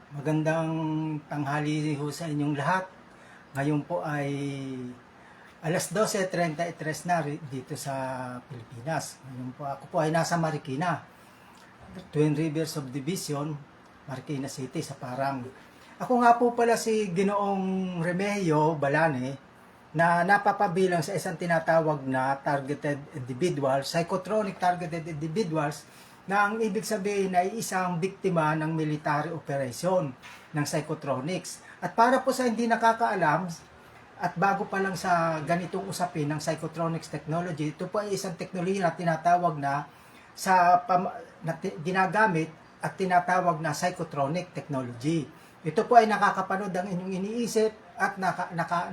Magandang tanghali ho sa inyong lahat. Ngayon po ay alas 12:33 na dito sa Pilipinas. Ngayon po ako po ay nasa Marikina, Twin Rivers Subdivision, Marikina City sa Parang. Ako nga po pala si Ginoong Remigio Balane na napapabilang sa isang tinatawag na targeted individual, psychotronic targeted individuals, na ang ibig sabihin ay isang biktima ng military operation ng psychotronics. At para po sa hindi nakakaalam, at bago pa lang sa ganitong usapin ng psychotronics technology, ito po ay isang teknolohiya na tinatawag na ginagamit at tinatawag na psychotronic technology. Ito po ay nakakapanood ang inyong iniisip at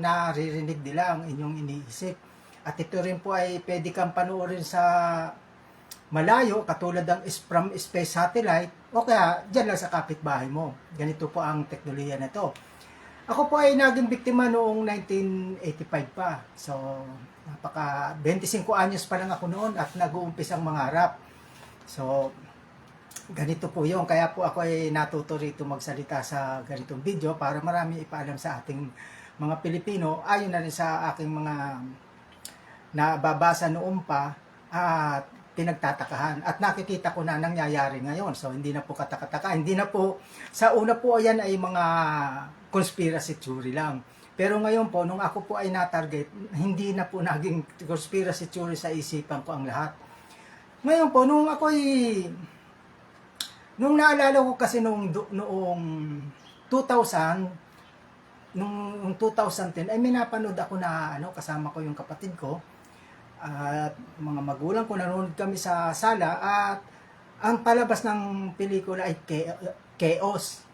naririnig nila ang inyong iniisip. At ito rin po ay pwede kang panoorin sa malayo, katulad ng from space satellite, o kaya dyan lang sa kapitbahay mo. Ganito po ang teknolohiya na ito. Ako po ay naging biktima noong 1985 pa. So, 25 anyos pa lang ako noon at nag-uumpisang mangarap. So, ganito po yun. Kaya po ako ay natuto rito magsalita sa ganitong video para marami ipaalam sa ating mga Pilipino, ayon na rin sa aking mga nababasa noon pa at pinagtatakahan. At nakikita ko na nangyayari ngayon. So, hindi na po katakataka. Hindi na po, sa una po yan ay mga conspiracy theory lang. Pero ngayon po, nung ako po ay na-target, hindi na po naging conspiracy theory sa isipan ko ang lahat. Ngayon po, nung ako ay, nung naalala ko kasi noong 2000, noong 2010, ay may napanood ako na kasama ko yung kapatid ko at mga magulang ko, nanonood kami sa sala at ang palabas ng pelikula ay Chaos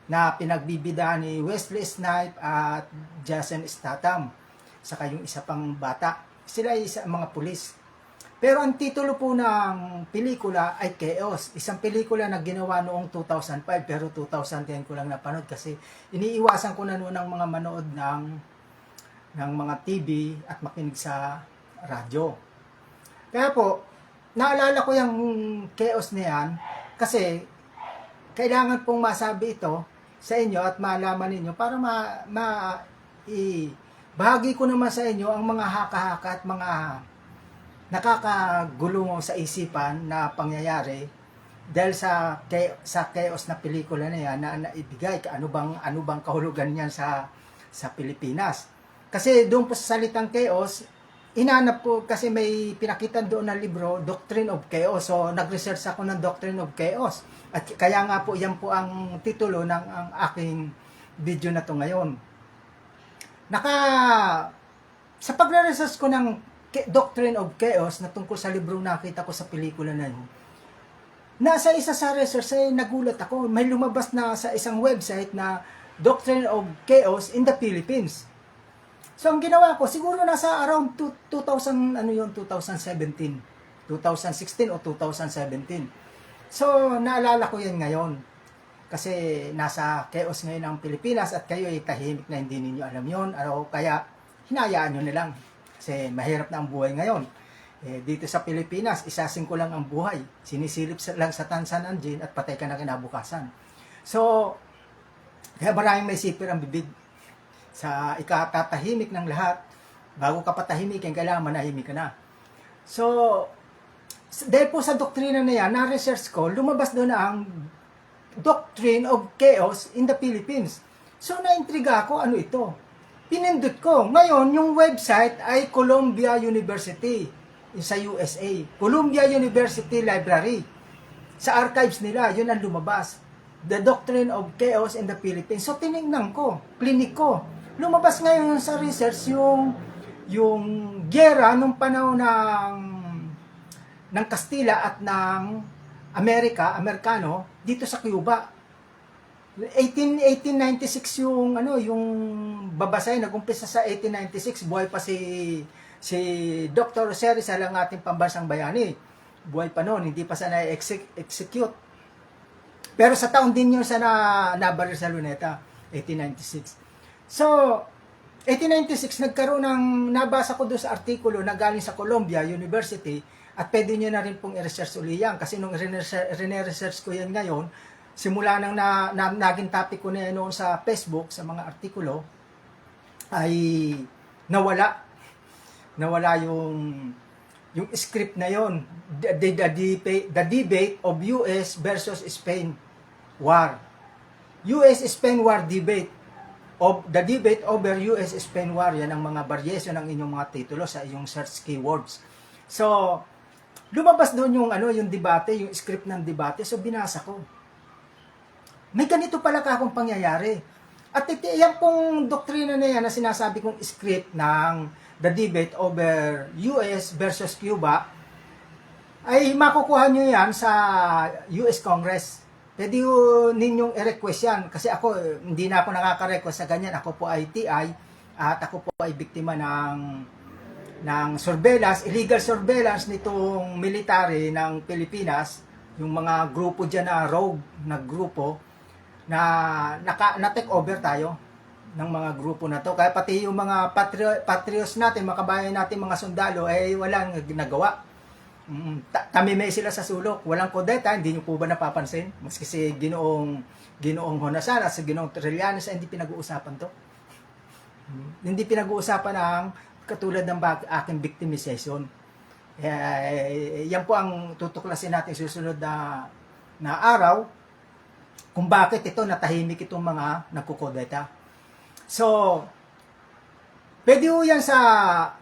na pinagbibida ni Wesley Snipes at Jason Statham saka yung isa pang bata. Sila ay mga pulis. Pero ang titulo po ng pelikula ay Chaos. Isang pelikula na ginawa noong 2005 pero 2010 ko lang napanood kasi iniiwasan ko na noon ng mga manood ng mga TV at makinig sa radyo. Kaya po, naalala ko yung Chaos na yan kasi kailangan pong masabi ito sa inyo at malaman ninyo para bahagi ko naman sa inyo ang mga haka-haka at mga nakakagulong sa isipan na pangyayari dahil sa Chaos na pelikula na yan na naibigay. Ano bang kahulugan niyan sa Pilipinas? Kasi doon po sa salitang Chaos, inanap ko kasi may pinakita doon na libro, Doctrine of Chaos. So, nag-research ako ng Doctrine of Chaos. At kaya nga po, yan po ang titulo ng ang aking video na to ngayon. Sa pagre-research ko ng Doctrine of Chaos na tungkol sa librong nakita ko sa pelikula na yun, nasa isa sa research ay nagulat ako. May lumabas na sa isang website na Doctrine of Chaos in the Philippines. So, ang ginawa ko, siguro nasa around 2017, 2016 o 2017. So, naalala ko yan ngayon. Kasi nasa chaos ngayon ang Pilipinas at kayo ay tahimik na hindi ninyo alam yon. Kaya, hinayaan nyo na lang. Kasi mahirap na ang buhay ngayon. Dito sa Pilipinas, isasing ko lang ang buhay. Sinisilip lang sa tansan ang gin at patay ka na kinabukasan. So, kaya maraming may sipir ang bibig. Sa ikatatahimik ng lahat, bago ka patahimikin, kailangan manahimik ka na. So, dahil po sa doktrina na yan, na-research ko, lumabas doon ang Doctrine of Chaos in the Philippines. So, naintriga ako, ano ito? Pinindot ko. Ngayon, yung website ay Columbia University sa USA. Columbia University Library. Sa archives nila, yun ang lumabas. The Doctrine of Chaos in the Philippines. So, tinignan ko, klinik ko. Lumabas ngayon sa research yung giyera nung panahon ng Kastila at ng Amerikano dito sa Cuba. 1896 yung babasay, nag-umpisa sa 1896. Buhay pa si Dr. Rosero Rizal, ang ating pambansang bayani. Buhay pa noon, hindi pa sa na-execute. Pero sa taon din yun sa nabaril sa Luneta, 1896. So, 1896, nagkaroon nabasa ko doon sa artikulo na galing sa Columbia University at pwede nyo na rin pong i-research uli yan. Kasi nung re-research ko yan ngayon, simula nang naging topic ko na noon sa Facebook, sa mga artikulo, ay nawala yung script na yon, the debate of US versus Spain war. US-Spain war debate, of the debate over US-Spain war. Yan ang mga variation ng inyong mga titulo sa iyong search keywords. So, lumabas doon yung debate, yung script ng debate. So, binasa ko. May ganito pala akong pangyayari. At yan pong doktrina na yan na sinasabi kong script ng the debate over US versus Cuba, ay makukuha nyo yan sa US Congress. Pwede ninyong i-request yan. Kasi ako, hindi na ako nakaka-request sa ganyan. Ako po ay TI at ako po ay biktima ng surveillance, illegal surveillance nitong military ng Pilipinas. Yung mga grupo dyan na rogue na grupo na take over tayo ng mga grupo na to. Kaya pati yung mga patriots natin, mga kabayan natin, mga sundalo, ay walang ginagawa. Tamimay sila sa sulok, walang kodeta, hindi nyo po ba napapansin? Maski si Ginoong Honasara, si Ginoong Trillanes, hindi pinag-uusapan to. Hindi pinag-uusapan ang katulad ng aking victimization. Yan po ang tutuklasin natin susunod na araw, kung bakit ito natahimik itong mga nagkukodeta. So, pwede ho yan sa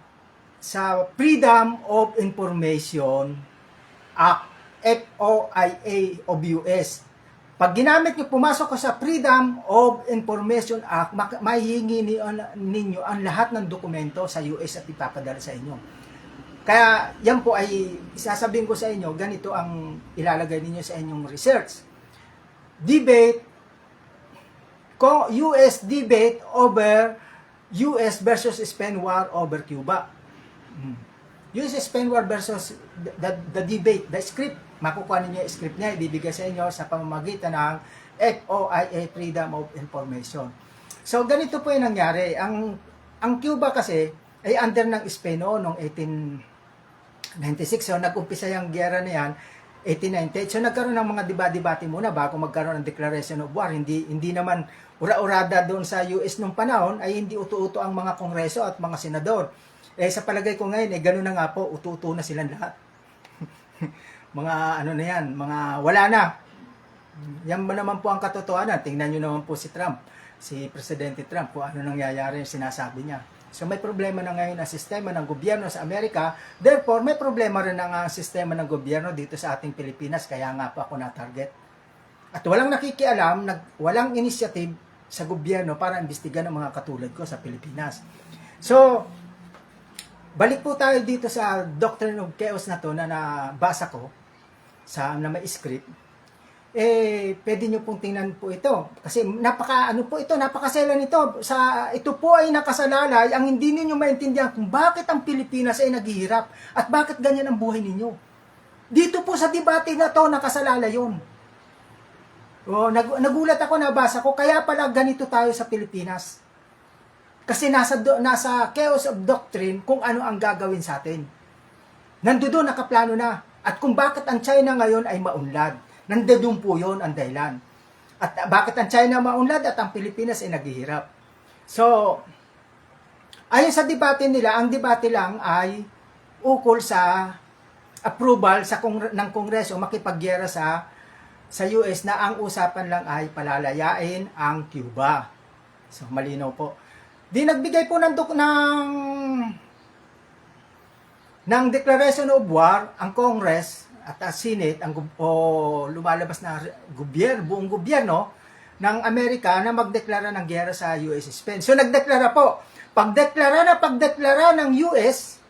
Freedom of Information Act, FOIA of US. Pag ginamit nyo, pumasok ko sa Freedom of Information Act, mahihingi ninyo ang lahat ng dokumento sa US at ipapadala sa inyo. Kaya yan po ay isasabihin ko sa inyo, ganito ang ilalagay ninyo sa inyong research. Debate, US debate over US versus Spain war over Cuba. US-Spain war versus the debate, the script. Makukuha ninyo yung script niya, ibibigay sa inyo sa pamamagitan ng FOIA, Freedom of Information. So, ganito po yung nangyari. Ang Cuba kasi ay under ng Spain noong 1896. So, nag-umpisa yung giyera na yan, 1898. So, nagkaroon ng mga debate muna bago magkaroon ng Declaration of War. Hindi naman ura-urada doon sa US nung panahon, ay hindi utu-uto ang mga kongreso at mga senador. Sa palagay ko ngayon, ganun na nga po, utu-uto na silang lahat. Mga na yan, mga wala na. Yan ba naman po ang katotohanan? Tingnan nyo naman po si Trump, si Presidente Trump, kung ano nangyayari yung sinasabi niya. So may problema na ngayon ang sistema ng gobyerno sa Amerika, therefore may problema rin ang sistema ng gobyerno dito sa ating Pilipinas, kaya nga po ako na-target. At walang nakikialam, walang initiative sa gobyerno para imbestigan ang mga katulad ko sa Pilipinas. So, balik po tayo dito sa Doctrine of Chaos na to na nabasa ko na may script. Pwede nyo pong tingnan po ito. Kasi napakasela nito. Ito po ay nakasalalay ang hindi ninyo maintindihan kung bakit ang Pilipinas ay naghihirap at bakit ganyan ang buhay ninyo. Dito po sa debate na to nakasalalay yun. Nagulat ako, nabasa ko, kaya pala ganito tayo sa Pilipinas. Kasi nasa chaos of doctrine kung ano ang gagawin sa atin. Nandoon nakaplano na. At kung bakit ang China ngayon ay maunlad. Nandoon po yun ang dahilan. At bakit ang China maunlad at ang Pilipinas ay naghihirap. So, ayon sa debate nila, ang debate lang ay ukol sa approval ng Kongreso makipagyera sa US na ang usapan lang ay palalayain ang Cuba. So, malinaw po. Di nagbigay po ng Declaration of War ang Congress at Senate, lumalabas na buong gobyerno ng Amerika na magdeklara ng giyera sa US Spain. So nagdeklara po. Pagdeklara ng US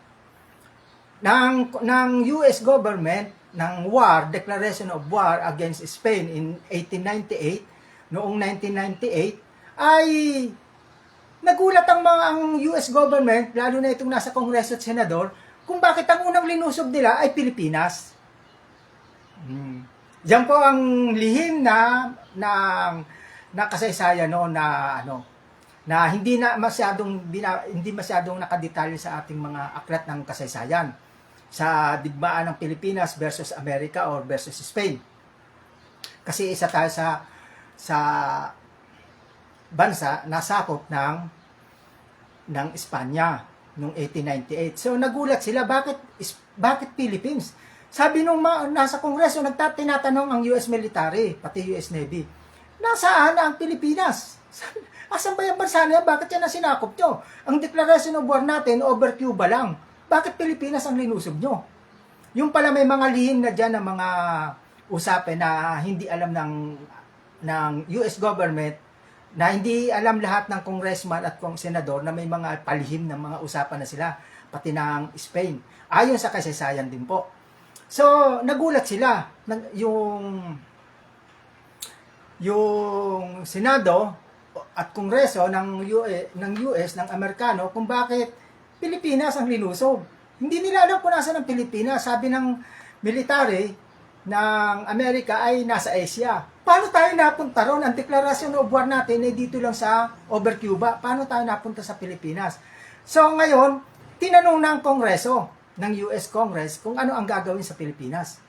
ng US government ng war, Declaration of War against Spain in 1898, noong 1998 ay nagulat ang US government, lalo na itong nasa Kongreso at Senador, kung bakit ang unang linusob nila ay Pilipinas. Diyan po ang lihim na kasaysayan na hindi masyadong nakadetalye sa ating mga aklat ng kasaysayan sa digmaan ng Pilipinas versus America or versus Spain. Kasi isa tayo sa bansa na sakop ng Espanya noong 1898. So nagulat sila, bakit Philippines? Sabi nung nasa Kongreso, tinatanong ang US military, pati US Navy, nasaan ang Pilipinas? Sabi, asan ba yung bansa niya? Bakit yan ang sinakop nyo? Ang Declaration of War natin, over Cuba lang. Bakit Pilipinas ang linusob nyo? Yung pala may mga lihim na dyan ng mga usapin na hindi alam ng US government, na hindi alam lahat ng congressman at senador na may mga palihim ng mga usapan na sila, pati ng Spain. Ayon sa kasaysayan din po. So, nagulat sila. Yung Senado at Kongreso ng US, ng Amerikano, kung bakit Pilipinas ang linusob. Hindi nila alam kung nasa ng Pilipinas. Sabi ng military ng Amerika ay nasa Asia. Paano tayo napunta ron? Ang deklarasyon of war natin ay dito lang sa over Cuba. Paano tayo napunta sa Pilipinas? So ngayon, tinanong ng Kongreso, ng US Congress, kung ano ang gagawin sa Pilipinas.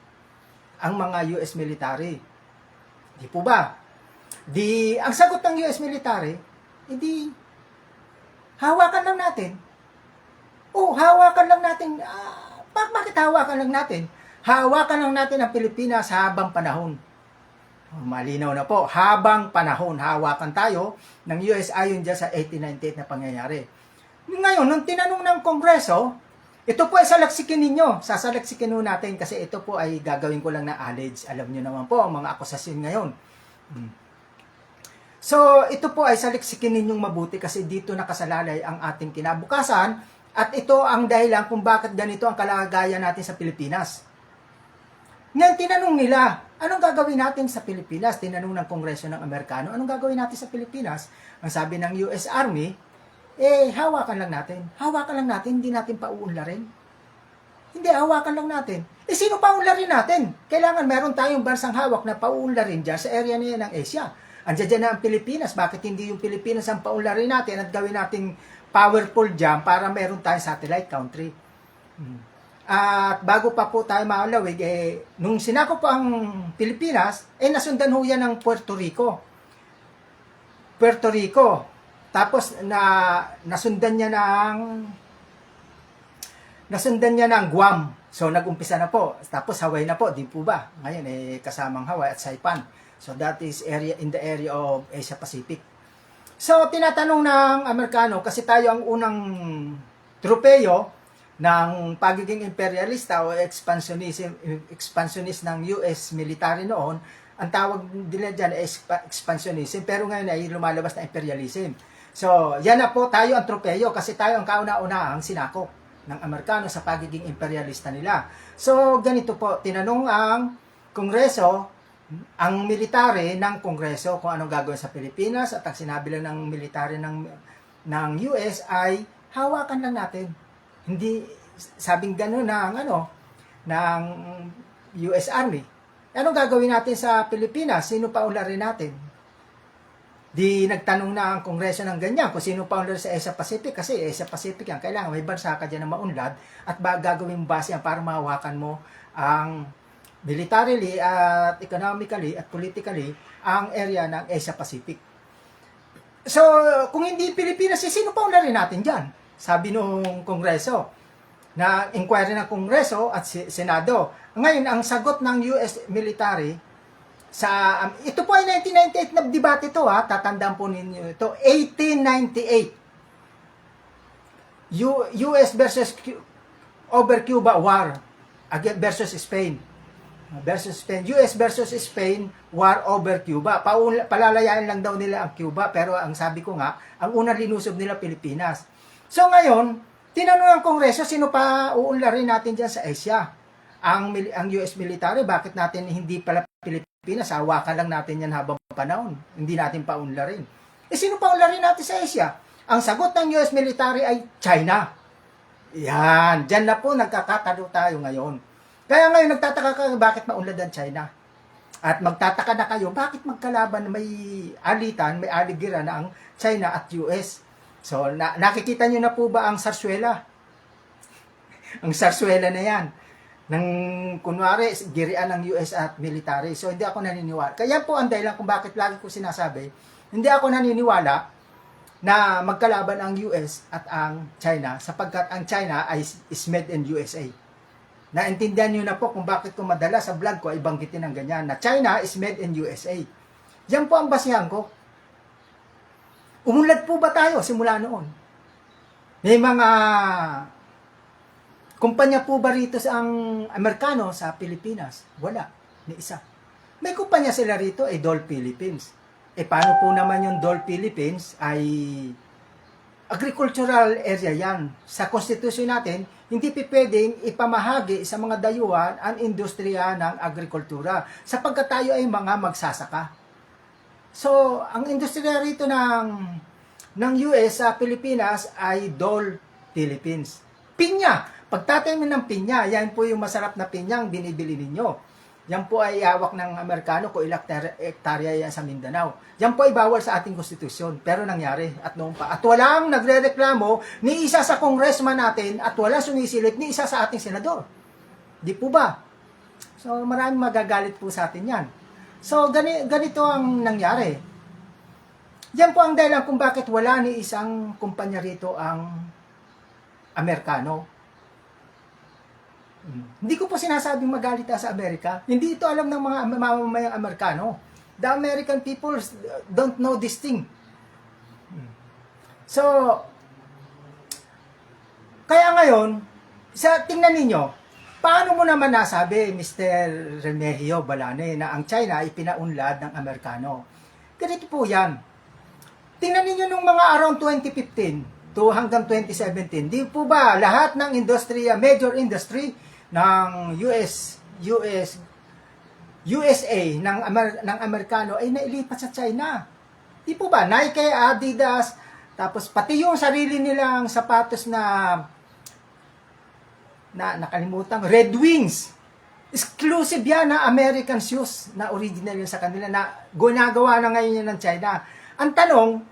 Ang mga US military. Di po ba? Ang sagot ng US military, hindi, hawakan lang natin. Hawakan lang natin. Bakit hawakan lang natin? Hawakan lang natin ang Pilipinas habang panahon. Malinaw na po, habang panahon, hawakan tayo ng US ayon dyan sa 1898 na pangyayari. Ngayon, nung tinanong ng Kongreso, ito po ay salaksikin ninyo. Sasalaksikin natin kasi ito po ay gagawin ko lang na allege. Alam nyo naman po, ang mga akusasyon ngayon. So, ito po ay salaksikin ninyong mabuti kasi dito nakasalalay ang ating kinabukasan at ito ang dahilan kung bakit ganito ang kalagayan natin sa Pilipinas. Ngayon, tinanong nila, anong gagawin natin sa Pilipinas? Tinanong ng Kongreso ng Amerikano, anong gagawin natin sa Pilipinas? Ang sabi ng US Army, hawakan lang natin. Hawakan lang natin, hindi natin pauunlarin. Hindi, hawakan lang natin. Sino pauunlarin natin? Kailangan meron tayong bansang hawak na pauunlarin dyan sa area niya ng Asia. Andiyan dyan na ang Pilipinas. Bakit hindi yung Pilipinas ang pauunlarin natin at gawin nating powerful dyan para meron tayong satellite country? At bago pa po tayo maulawig, nung sinako po ang Pilipinas, nasundan ho yan ng Puerto Rico. Tapos nasundan niya ng Guam. So nag-umpisa na po. Tapos Hawaii na po, di po ba? Ngayon kasamang Hawaii at Saipan. So that is in the area of Asia Pacific. So tinatanong ng Amerikano kasi tayo ang unang tropeyo ng pagiging imperialista o expansionist ng US military noon. Ang tawag nila dyan ay expansionism, pero ngayon ay lumalabas na imperialism. So, yan na po, tayo ang tropeyo kasi tayo ang kauna-unahang sinakop ng Amerikano sa pagiging imperialista nila. So, ganito po, tinanong ang Kongreso, ang military ng Kongreso kung anong gagawin sa Pilipinas at ang sinabi lang ng military ng US ay hawakan lang natin. Hindi, sabing gano'n ng US Army. Anong gagawin natin sa Pilipinas? Sino pa ularin natin? Di nagtanong na ang Kongreso ng ganyan kung sino pa unlad sa Asia Pacific kasi Asia Pacific yan. Kailangan may bansa ka dyan na maunlad at gagawin base yan para mahawakan mo ang militarily at economically at politically ang area ng Asia Pacific. So, kung hindi Pilipinas, sino pa ularin natin dyan? Sabi nung Kongreso, na inquiry ng Kongreso at Senado. Ngayon, ang sagot ng US military, ito po ay 1998 na debate ito tatandaan po ninyo ito, 1898. US versus over Cuba war versus Spain. US versus Spain, war over Cuba. Palalayain lang daw nila ang Cuba, pero ang sabi ko nga, ang unang linusob nila Pilipinas. So ngayon, tinanong ng Kongreso, sino pa uunlarin natin dyan sa Asia? Ang US military, bakit natin hindi pala Pilipinas? Hawakan lang natin yan habang panahon. Hindi natin paunlarin. Sino pa unlarin natin sa Asia? Ang sagot ng US military ay China. Yan, dyan na po nagkakatalo tayo ngayon. Kaya ngayon nagtataka ka, bakit maunlad ang China? At magtataka na kayo, bakit magkalaban, may alitan, may aligiran na ang China at US? So, nakikita nyo na po ba ang sarsuela? Ang sarsuela na yan. ng kunwari, girian ng US at military. So, hindi ako naniniwala. Kaya po ang dahilan kung bakit lagi ko sinasabi, hindi ako naniniwala na magkalaban ang US at ang China sapagkat ang China is made in USA. Naintindihan niyo na po kung bakit ko madala sa vlog ko ay banggitin ng ganyan na China is made in USA. Yan po ang basihan ko. Umunlad po ba tayo simula noon? May mga kumpanya po ba rito sa ang Amerikano sa Pilipinas? Wala, ni isa. May kumpanya sila rito ay Dole Philippines. Paano po naman yung Dole Philippines ay agricultural area yan. Sa konstitusyon natin, hindi pwedeng ipamahagi sa mga dayuhan ang industriya ng agrikultura sapagkat tayo ay mga magsasaka. So, ang industriya rito ng US sa Pilipinas ay Dole Philippines. Pinya! Pagtatanim ng pinya, yan po yung masarap na pinyang binibili ninyo. Yan po ay hawak ng Amerikano kung ilang hektarya yan sa Mindanao. Yan po ay bawal sa ating konstitusyon. Pero nangyari at noon pa. At walang nagre-reklamo ni isa sa congressman natin at walang sumisilip ni isa sa ating senador. Di po ba? So maraming magagalit po sa atin yan. So ganito ang nangyari. Yan po ang dahilan kung bakit wala ni isang kumpanya rito ang Amerikano. Hindi ko po sinasabing magalit sa Amerika. Hindi ito alam ng mga mamamayang Amerikano. The American people don't know this thing. So, kaya ngayon, tingnan ninyo, paano mo naman nasabi, Mr. Remigio Balane, na ang China ay pinaunlad ng Amerikano? Ganito po yan. Tingnan ninyo nung mga around 2015 to hanggang 2017, di po ba lahat ng industriya, major industry, ng USA ng Amerikano ay nailipat sa China. Di po ba? Nike, Adidas, tapos pati yung sarili nilang sapatos na nakalimutan, Red Wings. Exclusive yan na American shoes na original yun sa kanila na ginagawa na ngayon yan ng China. Ang tanong,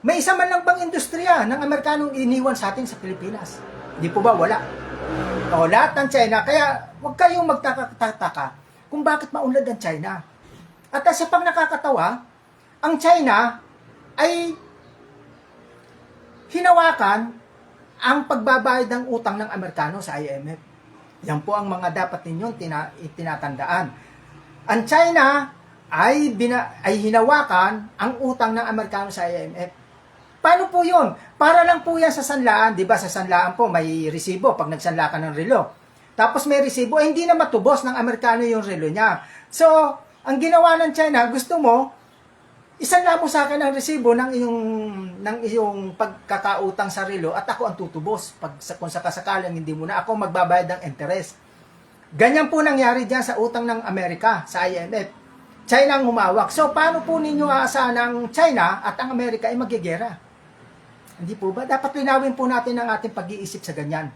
may isa man lang bang industriya ng Amerikanong iniwan sa atin sa Pilipinas? Di po ba? Wala. O, lahat ng China. Kaya, huwag kayong magtataka kung bakit maunlad ang China. At sa pang nakakatawa, ang China ay hinawakan ang pagbabayad ng utang ng Amerikano sa IMF. Yan po ang mga dapat ninyong tinatandaan. Ang China ay hinawakan ang utang ng Amerikano sa IMF. Paano po yun? Para lang po yan sa sanlaan. Diba sa sanlaan po may resibo pag nagsanla ka ng relo. Tapos may resibo, hindi na matubos ng Amerikano yung relo niya. So, ang ginawa ng China, gusto mo, isanla mo sa akin ang resibo ng iyong pagkakautang sa relo at ako ang tutubos kung sakasakalang hindi mo na ako magbabayad ng interest. Ganyan po nangyari dyan sa utang ng Amerika, sa IMF. China ang humawak. So, paano po ninyo aasahan ng China at ang Amerika ay magigera? Hindi po ba? Dapat linawin po natin ang ating pag-iisip sa ganyan.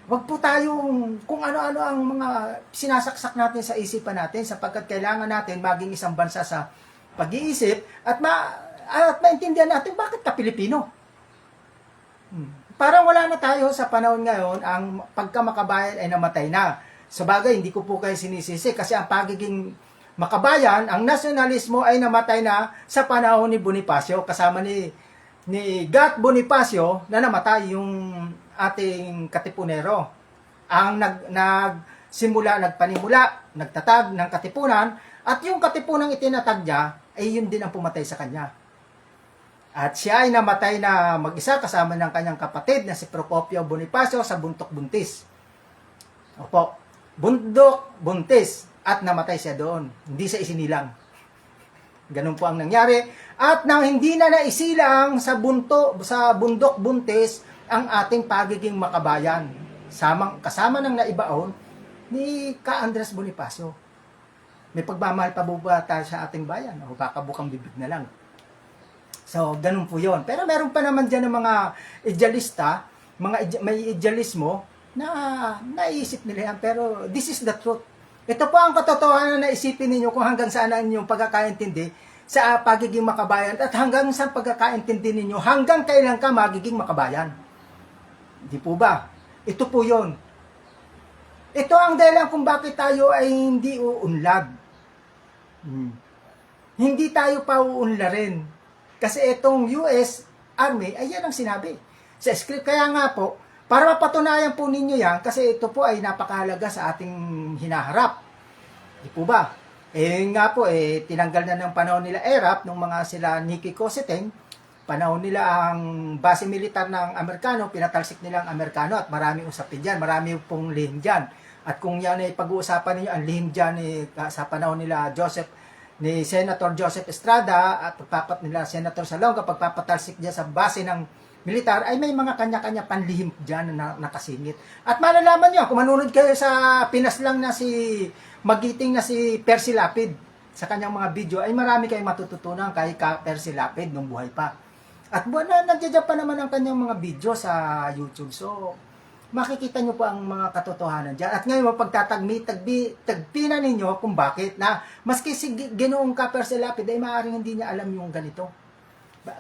Huwag po tayong kung ano-ano ang mga sinasaksak natin sa isipan natin sapagkat kailangan natin maging isang bansa sa pag-iisip at maintindihan natin bakit ka Pilipino. Parang wala na tayo sa panahon ngayon ang pagkamakabayan ay namatay na. Sabagay, hindi ko po kayo sinisisi kasi ang pagiging makabayan, ang nasyonalismo ay namatay na sa panahon ni Bonifacio kasama ni Gat Bonifacio na namatay yung ating katipunero. Ang nagtatag ng katipunan at yung katipunang itinatag niya ay yun din ang pumatay sa kanya. At siya ay namatay na mag-isa kasama ng kanyang kapatid na si Procopio Bonifacio sa Bundok Buntis. Opo, Bundok Buntis at namatay siya doon. Hindi siya isinilang. Ganun po ang nangyari. At nang hindi na naisilang sa Bundok Buntis ang ating pagiging makabayan. Kasama ng naibaon ni Ka Andres Bonifacio. May pagmamahal pa ba tayo sa ating bayan? O kakabukang bibig na lang. So, ganun po yon. Pero meron pa naman dyan ng mga idealista, may idealismo na naisip nila yan. Pero this is the truth. Ito po ang katotohanan na isipin ninyo kung hanggang saan ang inyong pagkakaintindi sa pagiging makabayan at hanggang saan pagkakaintindi ninyo hanggang kailan ka magiging makabayan. Di po ba? Ito po yon. Ito ang dahilan kung bakit tayo ay hindi uunlad. Hindi tayo pa uunlarin. Kasi itong US Army, ay yan ang sinabi sa script. Kaya nga po, para mapatunayan po ninyo yan, kasi ito po ay napakahalaga sa ating hinaharap. Di po ba? Nga po, tinanggal na ng panahon nila ERAP, nung mga sila Nikki Cosseteng, panahon nila ang base militar ng Amerikano, pinatalsik nila ang Amerikano at maraming usapin dyan, marami pong lihim dyan. At kung yan ay pag-uusapan ninyo, ang lihim dyan sa panahon nila ni Senator Joseph Estrada at pagpapat nila Senator Salonga, pagpapatalsik dyan sa base ng militar, ay may mga kanya-kanya panlihim dyan na nakasingit. At malalaman nyo, kung manunod kayo sa Pinas lang na magiting na si Percy Lapid sa kanyang mga video, ay marami kayong matututunan kay Percy Lapid nung buhay pa. At nandiyan pa naman ang kanyang mga video sa YouTube. So, makikita nyo po ang mga katotohanan dyan. At ngayon, tagpinan ninyo kung bakit na maski si Ginoong Percy Lapid ay maaaring hindi niya alam yung ganito.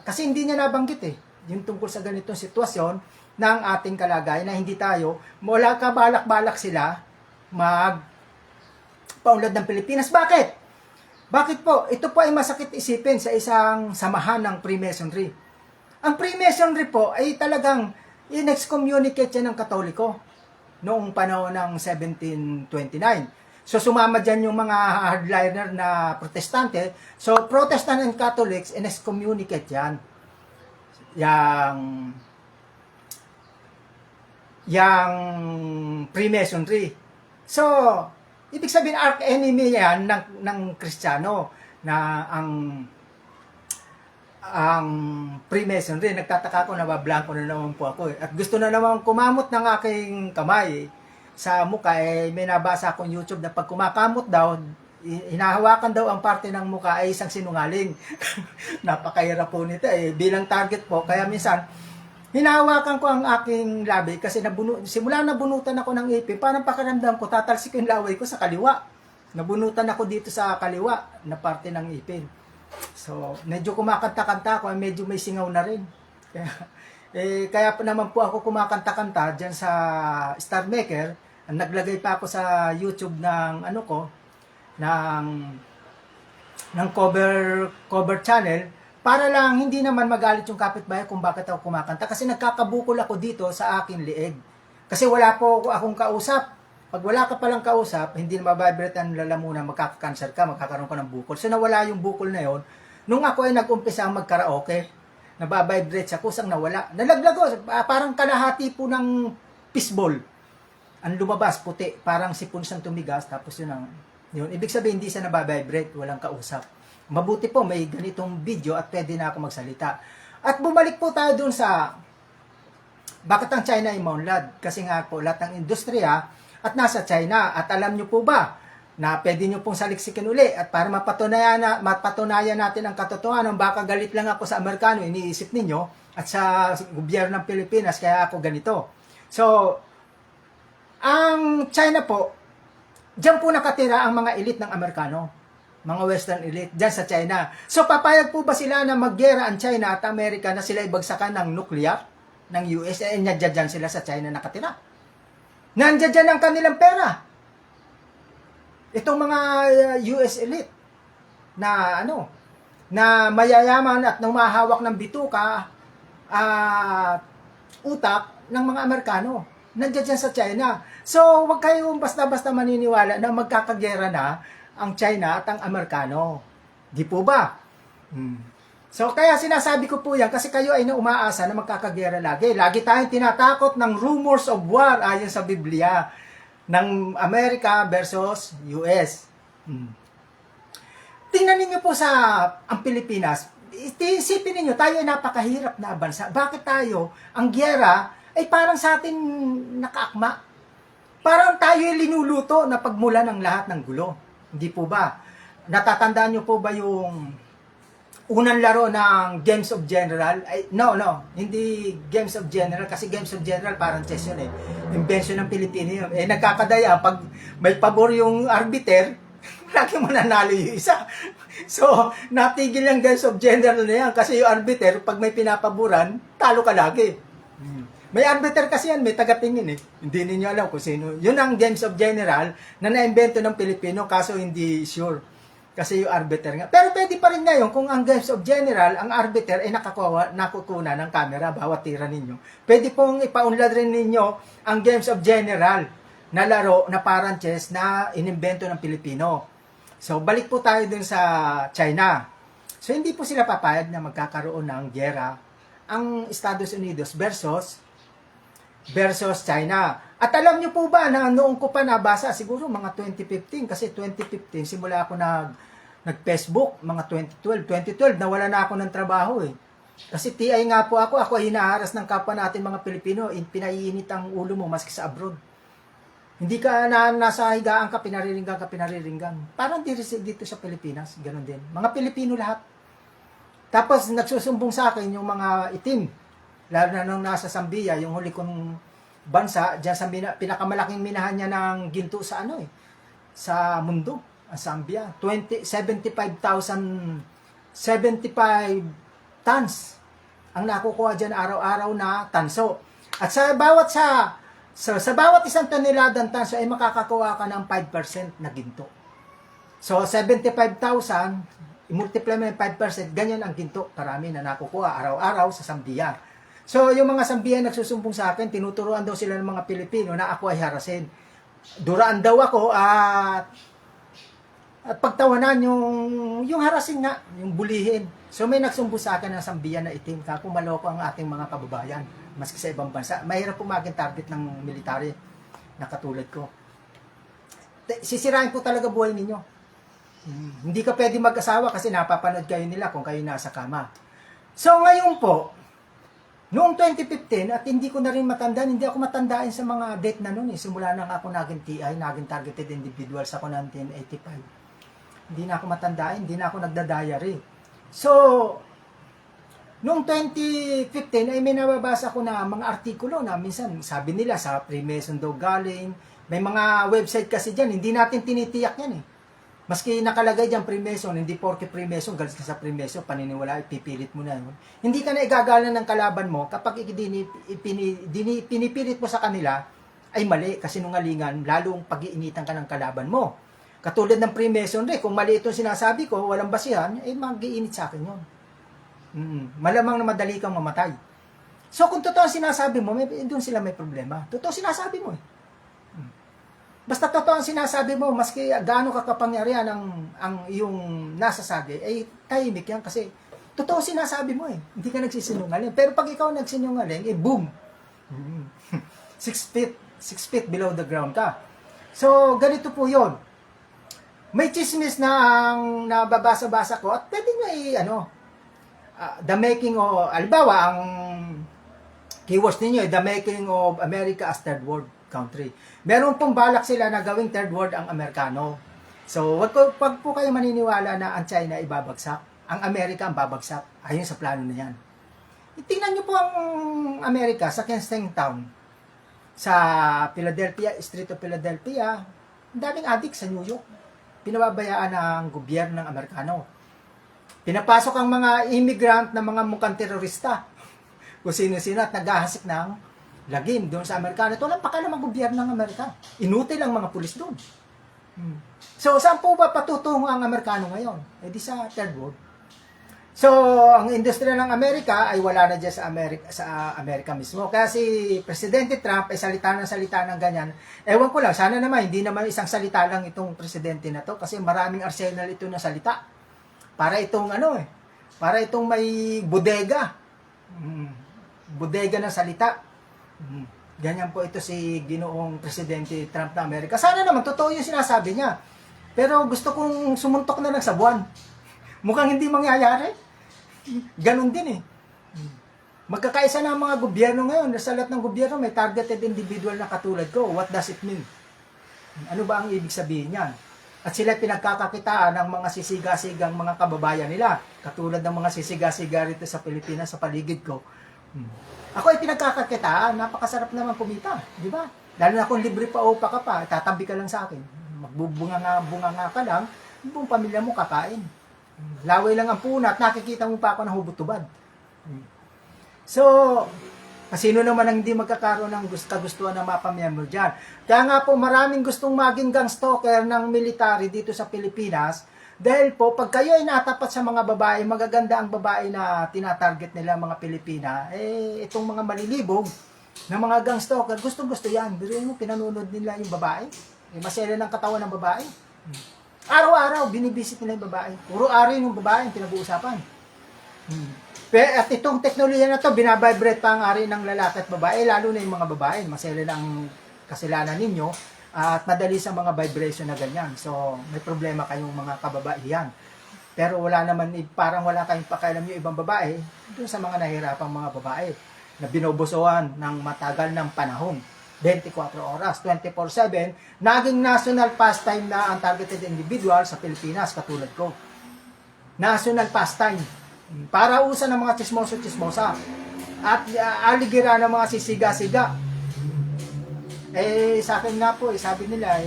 Kasi hindi niya nabanggit yung tungkol sa ganitong sitwasyon ng ating kalagayan na hindi tayo, wala ka balak-balak sila paunlad ng Pilipinas. Bakit? Bakit po? Ito po ay masakit isipin sa isang samahan ng Freemasonry. Ang Freemasonry po ay talagang in-excommunicate yan ng Katoliko noong panahon ng 1729. So sumama dyan yung mga hardliner na protestante. So Protestant and Catholics, in-excommunicate yan. Yang Freemasonry. So, ibig sabihin, arch-enemy yan ng Kristiyano na ang Freemasonry. Nagtataka ko, nabablanko na naman po ako. At gusto na naman kumamot ng aking kamay sa mukha. May nabasa akong YouTube na pag kumakamot daw, hinahawakan daw ang parte ng mukha ay isang sinungaling. Napakahirap po nito bilang target po. Kaya minsan, hinahawakan ko ang aking labi kasi simula nabunutan ako ng ipin, parang pakiramdam ko, tatalsik yung laway ko sa kaliwa. Nabunutan ako dito sa kaliwa na parte ng ipin. So, medyo kumakanta-kanta ako, medyo may singaw na rin. Kaya naman po ako kumakanta-kanta dyan sa Star Maker. Naglagay pa ako sa YouTube ng ng cover channel para lang hindi naman magalit yung kapitbahay kung bakit ako kumakanta kasi nagkakabukol ako dito sa akin lieg. Kasi wala po akong kausap. Pag wala ka palang kausap, hindi na mabibrate ang lalamunan, magkaka-cancer ka, magkakaroon ka ng bukol. So nawala yung bukol na yon nung ako ay nag-umpisa mag-karaoke. Nababibrate siya, kusang nawala. Nalaglag parang kalahati po ng fishball. Ang lumabas, puti, parang sipon siyang tumigas, tapos yun, ibig sabihin, hindi siya nababibrate, walang kausap. Mabuti po, may ganitong video at pwede na ako magsalita. At bumalik po tayo dun sa bakit ang China ay maunlad? Kasi nga po, lahat ng industriya at nasa China. At alam nyo po ba na pwede nyo pong saliksikin uli at para mapatunayan natin ang katotohanan, baka galit lang ako sa Amerikano, iniisip ninyo, at sa gobyerno ng Pilipinas, kaya ako ganito. So, ang China po, diyan po nakatira ang mga elite ng Amerikano, mga Western elite, diyan sa China. So, papayag po ba sila na maggera ang China at Amerika na sila ibagsakan ng nuclear ng US? Nandiyan dyan sila sa China nakatira. Nandiyan dyan ang kanilang pera. Itong mga US elite na na mayayaman at namahawak ng bituka utak ng mga Amerikano. Nandiyan dyan sa China. So, wag kayong basta-basta maniniwala na magkakagera na ang China at ang Amerikano. Di po ba? So, kaya sinasabi ko po yan kasi kayo ay umaasa na magkakagera lagi. Lagi tayong tinatakot ng rumors of war ayon sa Biblia ng Amerika versus US. Tingnan ninyo po sa ang Pilipinas. Isipin ninyo, tayo ay napakahirap na bansa. Bakit tayo, ang giyera ay parang sa atin nakaakma? Parang tayo ay linuluto na pagmula ng lahat ng gulo. Hindi po ba? Natatandaan nyo po ba yung unang laro ng Games of General? No, hindi Games of General kasi Games of General parang chess yun Invention ng Pilipino yun. Nagkakadaya, pag may pabor yung arbiter, lagi mananalo yung isa. So, natigil yung Games of General na yan kasi yung arbiter, pag may pinapaboran, talo ka lagi. May arbiter kasi yan, may tagatingin eh. Hindi ninyo alam kung sino. Yun ang Games of General na naimbento ng Pilipino, kaso hindi sure. Kasi yung arbiter nga. Pero pwede pa rin ngayon kung ang Games of General, ang arbiter ay nakukuna ng camera bawat tira ninyo. Pwede pong ipaunlad rin ninyo ang Games of General na laro na parang chess na inimbento ng Pilipino. So, balik po tayo dun sa China. So, hindi po sila papayag na magkakaroon ng giyera ang Estados Unidos versus China. At alam niyo po ba na noong ko pa nabasa, siguro mga 2015, kasi 2015, simula ako nag-Facebook, mga 2012 nawala na ako ng trabaho eh. Kasi TI nga po ako hinaharas ng kapwa natin mga Pilipino, pinaiinit ang ulo mo maski sa abroad. Hindi ka nasa higaan ka, pinariringgan. Parang dito sa Pilipinas, ganun din. Mga Pilipino lahat. Tapos nagsusumbong sa akin yung mga itim, lalo na nung nasa Zambia, yung huli kong bansa, diyan sa pinakamalaking minahan niya ng ginto sa sa mundo, ang Zambia. 75 tons ang nakukuha diyan araw-araw na tanso. At sa bawat isang toneladang tanso ay makakakuha ka ng 5% na ginto. So 75,000 i-multiply mo yung 5%, ganyan ang ginto, karami na nakukuha araw-araw sa Zambia. So, yung mga Zambian nagsusumbong sa akin, tinuturuan daw sila ng mga Pilipino na ako ay harasin. Duraan daw ako at pagtawanan yung harasin nga, yung bulihin. So, may nagsumbong sa akin ng Zambian na itim, kako maloko ang ating mga kababayan, maski sa ibang bansa. Mahirap po maging target ng military na katulad ko. Sisirain po talaga buhay ninyo. Hindi ka pwede mag-asawa kasi napapanood kayo nila kung kayo nasa kama. So ngayon po, noong 2015, at hindi ko na rin matandaan, hindi ako matandaan sa mga date na noon eh. Simula nang ako naging TI, naging targeted individuals ako 1985. Hindi na ako matandaan, hindi na ako nagda-diary. So, noong 2015 ay may nababasa ko na mga artikulo na minsan sabi nila sa Freemason daw galing. May mga website kasi dyan, hindi natin tinitiyak yan eh. Maski nakalagay dyan Freemason, hindi porke Freemason, galit ka sa Freemason, paniniwala, ipipilit mo na yun. Hindi ka na igagalan ng kalaban mo kapag pinipilit mo sa kanila, ay mali, kasi nungalingan, lalong pag-iinitan ka ng kalaban mo. Katulad ng Freemason rin, kung mali itong sinasabi ko, walang basihan, ay mag-iinit sa akin yun. Malamang na madali kang mamatay. So kung totoo ang sinasabi mo, doon sila may problema. Totoo sinasabi mo eh. Basta totoo ang sinasabi mo, maski gaano ka kapangyarihan ang iyong nasasabi, ay tahimik yan kasi totoo sinasabi mo eh. Hindi ka nagsisinungaling. Pero pag ikaw nagsinungaling, eh boom! 6 feet below the ground ka. So, ganito po yon. May chismis na ang nababasa-basa ko at pwede nyo the making of, alibawa, ang keywords ninyo, the making of America as third world country. Meron pong balak sila na gawing third world ang Amerikano. So, wag po kayo maniniwala na ang China ay babagsak. Ang Amerika ang babagsak. Ayon sa plano na yan. Tingnan nyo po ang Amerika sa Kensington, sa Philadelphia, Street of Philadelphia. Ang daming adik sa New York. Pinababayaan ng gobyerno ng Amerikano. Pinapasok ang mga immigrant na mga mukhang terorista. Kung sino-sino at naghahasik ng lagim doon sa Amerikano. Ito lang pakalam ang gobyerno ng Amerika. Inutil ang mga pulis doon. So, saan po ba patutungo ang Amerikano ngayon? Eh di sa third world. So, ang industriya ng Amerika ay wala na dyan sa Amerika mismo. Kaya si Presidente Trump ay salita ng ganyan. Ewan ko lang, sana naman, hindi naman isang salita lang itong presidente na to kasi maraming arsenal ito na salita. Para itong para itong may bodega. Bodega ng salita. Ganyan po ito si Ginoong Presidente Trump na Amerika. Sana naman, totoo yung sinasabi niya. Pero gusto kong sumuntok na lang sa buwan. Mukhang hindi mangyayari. Ganon din eh. Magkakaisa na ang mga gobyerno ngayon. Sa lahat ng gobyerno, may targeted individual na katulad ko. What does it mean? Ano ba ang ibig sabihin niyan? At sila pinagkakakitaan ng mga sisiga-sigang mga kababayan nila. Katulad ng mga sisiga-siga rito sa Pilipinas, sa paligid ko. Ako ay pinagkakakitaan, napakasarap naman kumita, di ba? Lalo na kung libre pa o pa ka pa, tatabi ka lang sa akin. Magbubunga nga ka lang, buong pamilya mo kakain. Laway lang ang punat, nakikita mo pa ako ng hubot-tubad. So, Sino naman ang hindi magkakaroon ng kagustuhan ng mapamiyembro dyan? Kaya nga po maraming gustong maging gang stalker ng military dito sa Pilipinas dahil po pag kayo ay natapat sa mga babae, magaganda ang babae na tinatarget nila mga Pilipina, itong mga malilibog na mga gang stalker, gustong-gusto yan. Biruin mo, pinanunod nila yung babae. Masela ng katawan ng babae. Araw-araw, binibisit nila yung babae. Puro araw yung babae yung pinag-uusapan. At itong teknolohiya na to, binabibrate pa ang ari ng lalaki at babae, lalo na yung mga babae. Masela ng kasalanan ninyo at madali sa mga vibration na ganyan. So, may problema kayong mga kababaihan. Pero wala naman, parang wala kayong pakialam yung ibang babae doon sa mga nahihirapang mga babae na binobosohan ng matagal ng panahon. 24 oras, 24/7, naging national pastime na ang targeted individual sa Pilipinas, katulad ko. National pastime. Para usa ng mga chismoso-chismosa at aligira ng mga sisiga-siga. Sa akin nga po, sabi nila,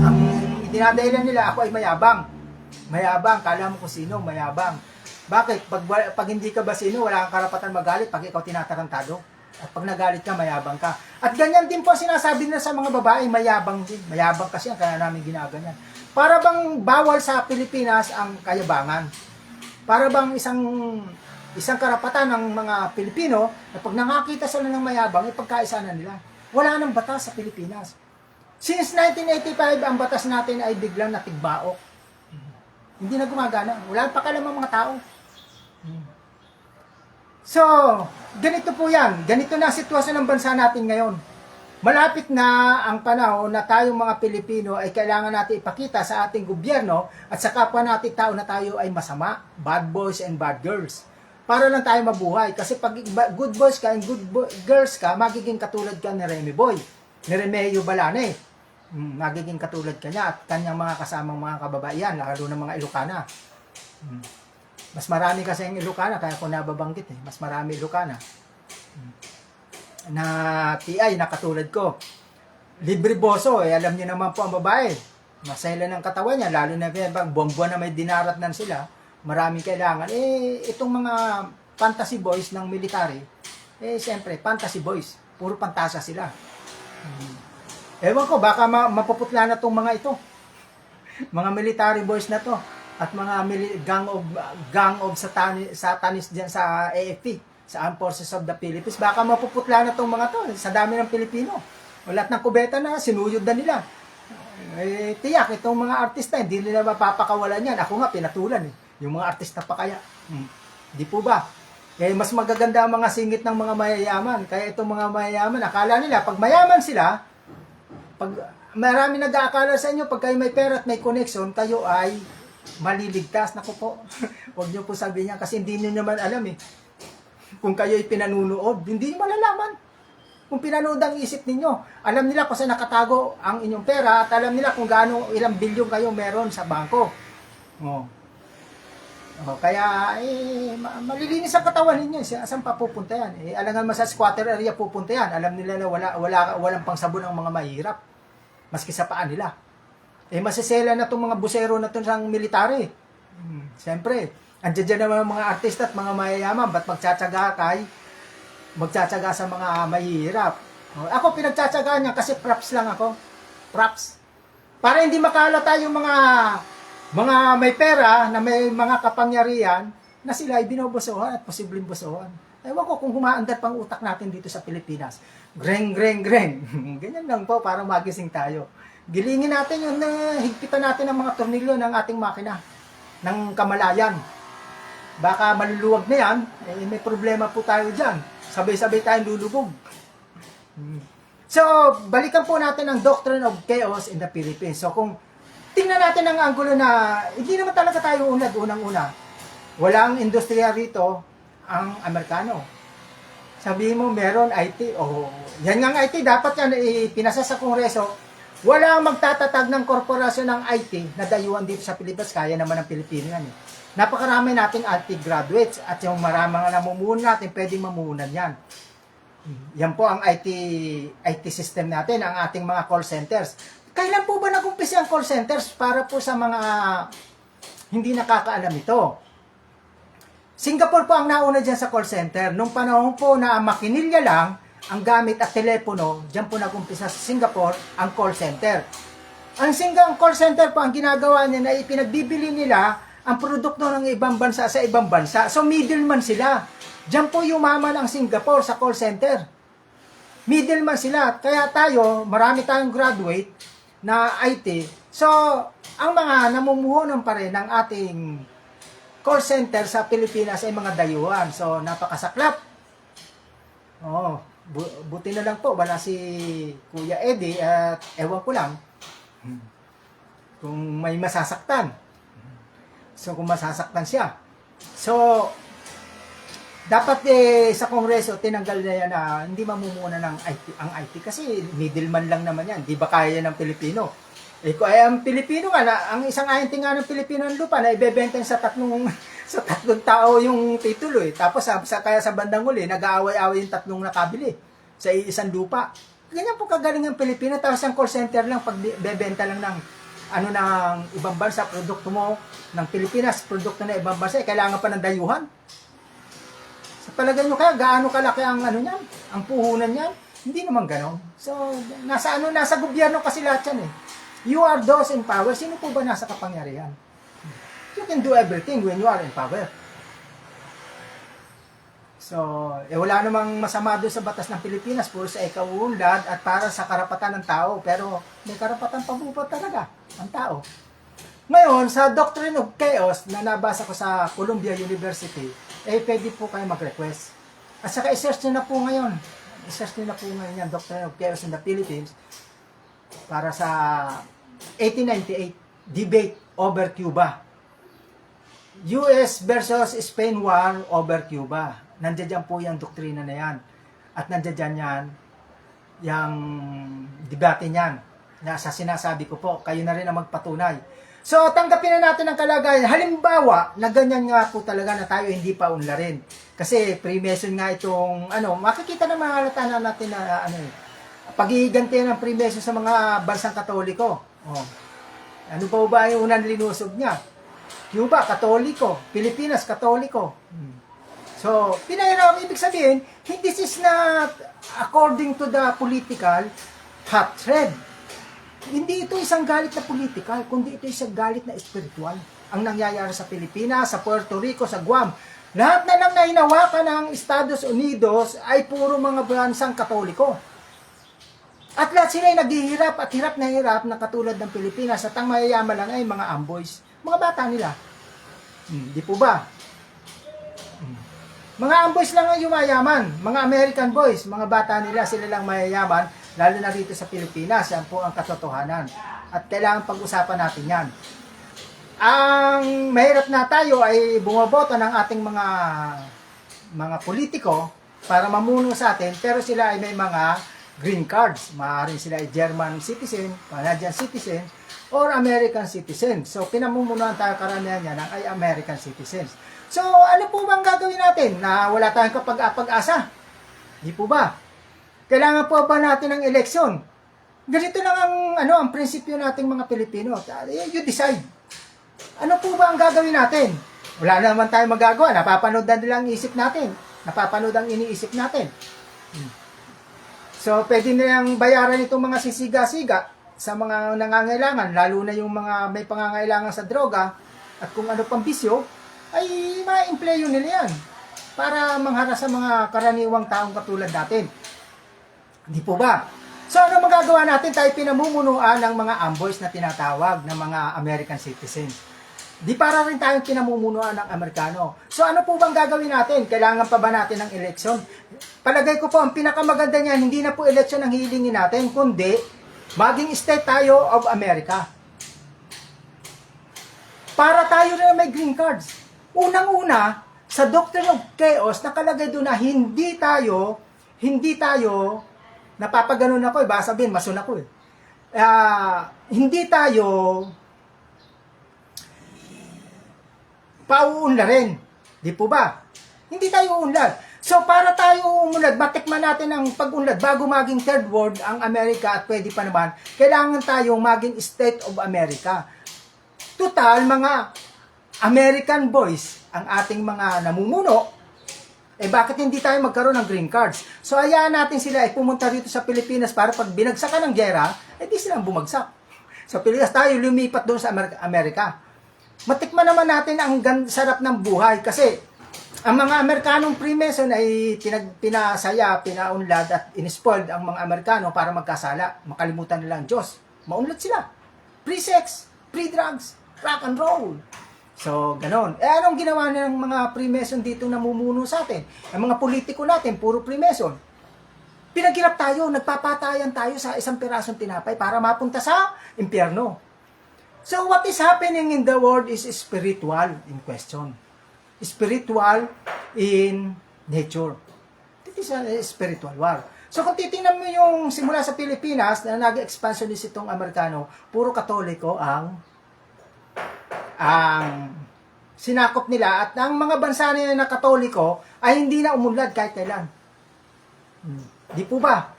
ang dinadahilan nila, ako ay mayabang. Mayabang, kala mo kung sino, mayabang. Bakit? Pag hindi ka ba sino, wala kang karapatan magalit pag ikaw tinatarantado. At pag nagalit ka, mayabang ka. At ganyan din po sinasabi nila sa mga babae, mayabang din. Mayabang kasi yan, kaya namin ginaganyan. Para bang bawal sa Pilipinas ang kayabangan. Para bang isang karapatan ng mga Pilipino na pag nakakita sila ng mayabang, ipagkaisa na nila. Wala nang batas sa Pilipinas. Since 1985, ang batas natin ay biglang natigbaok. Hindi na gumagana. Wala pa kalamang mga tao. So, ganito po yan. Ganito na ang sitwasyon ng bansa natin ngayon. Malapit na ang panahon na tayong mga Pilipino ay kailangan natin ipakita sa ating gobyerno at sa kapwa nating tao na tayo ay masama, bad boys and bad girls. Para lang tayo mabuhay. Kasi pag good boys ka and girls ka, magiging katulad ka ni Remy Boy, ni Remeo Balane. Magiging katulad ka niya at kanyang mga kasamang mga kababaihan, lalo ng mga Ilocana. Mas marami kasi ang Ilocana, kaya ko nababanggit mas marami Ilocana. Na TI na katulad ko. Libre boso, alam niyo naman po ang babae. Masela ng katawan niya, lalo na buwan-buwan na may dinaratnan sila, maraming kailangan. Itong mga fantasy boys ng military, siyempre, fantasy boys. Puro pantasa sila. Ewan ko, baka mapuputla na itong mga ito. Mga military boys na to. At mga gang of satanis dyan sa AFP. Sa Armed Forces of the Philippines, baka mapuputla na itong mga to sa dami ng Pilipino. O lahat ng kubeta na, sinuyod na nila. Tiyak, itong mga artista, hindi nila mapapakawalan yan. Ako nga, pinatulan yung mga artista pa kaya. Di po ba? Mas magaganda ang mga singit ng mga mayayaman. Kaya itong mga mayayaman, akala nila, pag mayaman sila, pag marami nag-aakala sa inyo, pag kayo may pera at may connection, kayo ay maliligtas. Naku po, huwag nyo po sabihin niya, kasi hindi nyo naman alam kung kayo'y pinanunood, hindi nyo malalaman. Kung pinanood ang isip ninyo, alam nila kung saan nakatago ang inyong pera at alam nila kung gaano, ilang bilyon kayo meron sa bangko. Kaya, malilinis ang katawan ninyo. Saan pa pupunta yan? Alangan mas sa squatter area pupunta yan. Alam nila na walang pangsabon ang mga mahirap. Maski sa paan nila. Masisela na itong mga busero na itong sang military. Siyempre, andiyan naman ang mga artista at mga mayayaman, ba't magtsatsaga sa mga mahihirap? Ako, pinagtsatsaga niya kasi props lang ako. Props. Para hindi makalata yung mga may pera, na may mga kapangyarihan, na sila ay binobosohan at posibleng bosohan. Ewan ko kung humaandar pang utak natin dito sa Pilipinas. Greng. Ganyan lang po, para magising tayo. Gilingin natin yung higpitan natin ang mga tornilyo ng ating makina, ng kamalayan. Baka maluluwag na yan, may problema po tayo dyan. Sabay-sabay tayong lulubog. So, balikan po natin ang doctrine of chaos in the Philippines. So, kung tingnan natin ang anggulo na, hindi naman talaga tayo unang-una. Walang industriya rito ang Amerikano. Sabihin mo, meron IT. Yan nga IT, dapat yan pinasa sa Kongreso. Walang magtatatag ng korporasyon ng IT na dayuhan dito sa Pilipinas. Kaya naman ng Pilipino yan Napakarami nating IT graduates at yung maraming namumuhunan natin, pwedeng mamuhunan yan. Yan po ang IT system natin, ang ating mga call centers. Kailan po ba nag-umpisa ang call centers para po sa mga hindi nakakaalam ito? Singapore po ang nauna dyan sa call center. Nung panahon po na makinilya lang ang gamit at telepono, dyan po nag-umpisa sa Singapore ang call center. Ang call center po, ang ginagawa niya na ipinagbibili nila ang produkto ng ibang bansa sa ibang bansa. So middleman sila. Dyan po yumaman ang Singapore sa call center. Middleman sila. Kaya tayo, marami tayong graduate na IT. So, ang mga namumuhunan pa rin ng ating call center sa Pilipinas ay mga dayuhan. So, napakasaklap. Oh, buti na lang po, wala si Kuya Eddie at ewan ko lang kung may masasaktan. So, kung masasaktan siya. So, dapat sa Kongreso, tinanggal na yan na hindi mamumuna ng IT, ang IT kasi middleman lang naman yan. Di ba kaya yan ng Pilipino? Kung ang Pilipino nga, ang isang ahente nga ng Pilipino ng lupa na ibebenta sa tatlong tao yung titulo Tapos kaya sa bandang huli, nag-aaway-aaway yung tatlong nakabili sa isang lupa. Ganyan po kagaling ang Pilipino. Tapos ang call center lang, pag bebenta lang ng ng ibang bansa, produkto mo ng Pilipinas, produkto ng ibang bansa, kailangan pa ng dayuhan. Sa palagay nyo kaya, gaano kalaki ang niyan, ang puhunan niyan? Hindi naman ganon. So, nasa gobyerno kasi lahat yan You are those in power. Sino po ba nasa kapangyarihan? You can do everything when you are in power. So, wala namang masama doon sa batas ng Pilipinas puro sa ikaunlad at para sa karapatan ng tao. Pero may karapatan pa po talaga ang tao. Ngayon, sa Doctrine of Chaos na nabasa ko sa Columbia University, pwede po kayo mag-request. At saka i-search nyo na po ngayon. I-search nyo na po ngayon yan, Doctrine of Chaos in the Philippines para sa 1898 debate over Cuba. US versus Spain War over Cuba. Nandiyan po yung doktrina na yan. At nandiyan yan, yung debate niyan. Na sa sinasabi ko po, kayo na rin ang magpatunay. So, tanggapin na natin ang kalagayan. Halimbawa, na ganyan nga po talaga na tayo hindi pa unlarin. Kasi Freemason nga itong, makikita na mga halata na natin na, pag-iiganti ng Freemason sa mga bansang Katoliko. Ano pa ba yung unang linusob niya? Cuba, Katoliko. Pilipinas, Katoliko. So, pinahirap, ibig sabihin, this is not according to the political hatred. Hindi ito isang galit na political, kundi ito isang galit na espiritual. Ang nangyayari sa Pilipinas, sa Puerto Rico, sa Guam. Lahat na lang na hinawakan ng Estados Unidos ay puro mga bansang Katoliko. At lahat sila ay naghihirap at hirap na katulad ng Pilipinas at ang mayayaman lang ay mga amboys. Mga bata nila. Di po ba? Mga amboys lang ang yumayaman. Mga American boys, mga bata nila, sila lang mayayaman, lalo na rito sa Pilipinas. Yan po ang katotohanan. At kailangan pag-usapan natin yan. Ang mahirap na tayo ay bumoboto ng ating mga politiko para mamuno sa atin, pero sila ay may mga green cards. Maaaring sila ay German citizen, Canadian citizen, or American citizen. So, pinamumunuan tayo karamihan niya ng ay American citizens. So, ano po bang gagawin natin na wala tayong pag-asa? Di po ba? Kailangan po ba natin ng eleksyon? Ganito lang ang prinsipyo nating mga Pilipino. You decide. Ano po ba ang gagawin natin? Wala naman tayong magagawa. Napapanood na nila ang isip natin. Napapanood ang iniisip natin. So, pwede nilang bayaran itong mga sisiga-siga sa mga nangangailangan, lalo na yung mga may pangangailangan sa droga at kung ano pang bisyo, ay ma-employo nila yan para mangharas sa mga karaniwang taong katulad natin. Hindi po ba? So, ano magagawa natin? Tayo pinamumunuan ng mga amboys na tinatawag ng mga American citizens. Di para rin tayong pinamumunuan ng Amerikano. So, ano po bang gagawin natin? Kailangan pa ba natin ng eleksyon? Palagay ko po, ang pinakamaganda niyan, hindi na po eleksyon ang hilingin natin, kundi maging state tayo of America. Para tayo rin may green cards. Unang-una, sa Doctrine of Chaos, nakalagay doon na hindi tayo, napapaganon ako baka sabihin, mason ako hindi tayo pauunlarin. Di po ba? Hindi tayo uunlad. So, para tayo umunlad, matikman natin ang pag-unlad bago maging third world ang Amerika at pwede pa naman, kailangan tayong maging state of America. Total, mga American boys ang ating mga namumuno, bakit hindi tayo magkaroon ng green cards? So, hayaan natin sila ay pumunta rito sa Pilipinas para pag binagsakan ng gera, di silang bumagsak. Sa Pilipinas tayo lumipat doon sa Amerika. Matikman naman natin ang sarap ng buhay kasi ang mga Amerikanong Freemason ay pinasaya, pinaunlad at inispoiled ang mga Amerikano para magkasala. Makalimutan nila ang Diyos. Maunlad sila. Free sex, free drugs, rock and roll. So, ganon. Anong ginawa ng mga Freemason dito namumuno sa atin? Ang mga politiko natin, puro Freemason. Pinaghirap tayo, nagpapatayan tayo sa isang pirasong tinapay para mapunta sa impyerno. So, what is happening in the world is spiritual in question. Spiritual in nature. It is a spiritual war. So, kung titingnan mo yung simula sa Pilipinas na nag-expansionist itong Amerikano, puro Katoliko ang sinakop nila at ang mga bansa nila na Katoliko ay hindi na umunlad kahit kailan. Di po ba?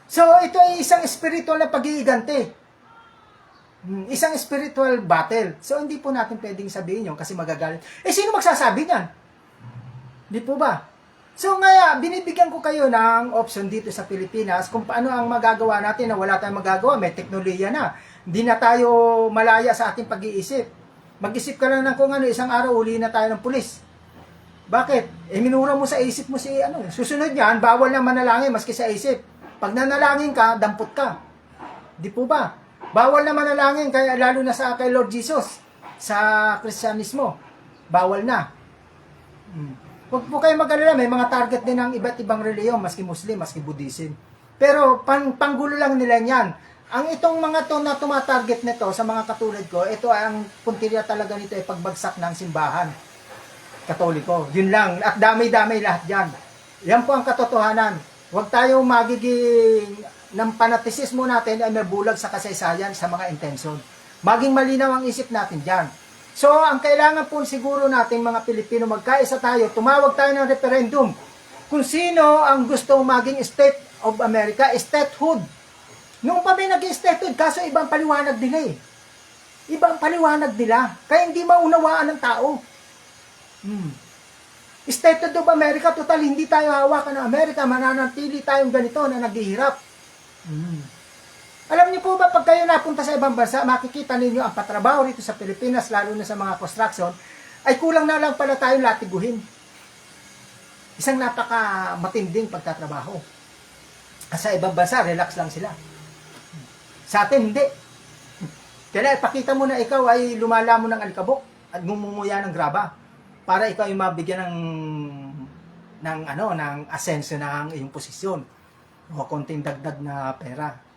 So, ito ay isang spiritual na pag-iigante. Isang spiritual battle. So, hindi po natin pwedeng sabihin yun kasi magagalit. Sino magsasabi niyan? Di po ba? So, ngaya, binibigyan ko kayo ng option dito sa Pilipinas kung paano ang magagawa natin na wala tayong magagawa. May teknolohiya na. Hindi na tayo malaya sa ating pag-iisip. Mag-isip ka lang ng kung ano, isang araw uli na tayo ng pulis. Bakit? Minura mo sa isip mo susunod niyan, bawal na manalangin maski sa isip. Pag nanalangin ka, dampot ka. Di po ba? Bawal na manalangin, kaya lalo na kay Lord Jesus, sa Kristyanismo. Bawal na. Huwag po kayo mag-alala, may mga target din ng iba't ibang reliyon, maski Muslim, maski Buddhism. Pero panggulo lang nila yan. Ang itong mga to na tumatarget nito sa mga katulad ko, ito ay ang puntirya talaga nito ay pagbagsak ng simbahan Katoliko. Yun lang. At damay-damay lahat dyan. Yan po ang katotohanan. Huwag tayo magiging ng panatisismo natin ay mabulag sa kasaysayan sa mga intensyon. Maging malinaw ang isip natin dyan. So, ang kailangan po siguro natin mga Pilipino, magkaisa tayo, tumawag tayo ng referendum. Kung sino ang gusto maging State of America, statehood. Noong pa may nag-statehood, kaso ibang paliwanag nila Ibang paliwanag nila. Kaya hindi maunawaan ng tao. Statehood of America, total, hindi tayo hawakan ng Amerika, mananatili tayong ganito na naghihirap. Alam niyo po ba, pag kayo napunta sa ibang bansa, makikita ninyo ang patrabaho rito sa Pilipinas, lalo na sa mga construction, ay kulang na lang pala tayong latiguhin. Isang napaka matinding pagtatrabaho. Sa ibang bansa, relax lang sila. Sa atin, hindi. Kaya ipakita mo na ikaw ay lumalamon ng alikabok at ngumumuya ng graba para ikaw ay mabigyan ng asenso ng iyong posisyon o konting dagdag na pera.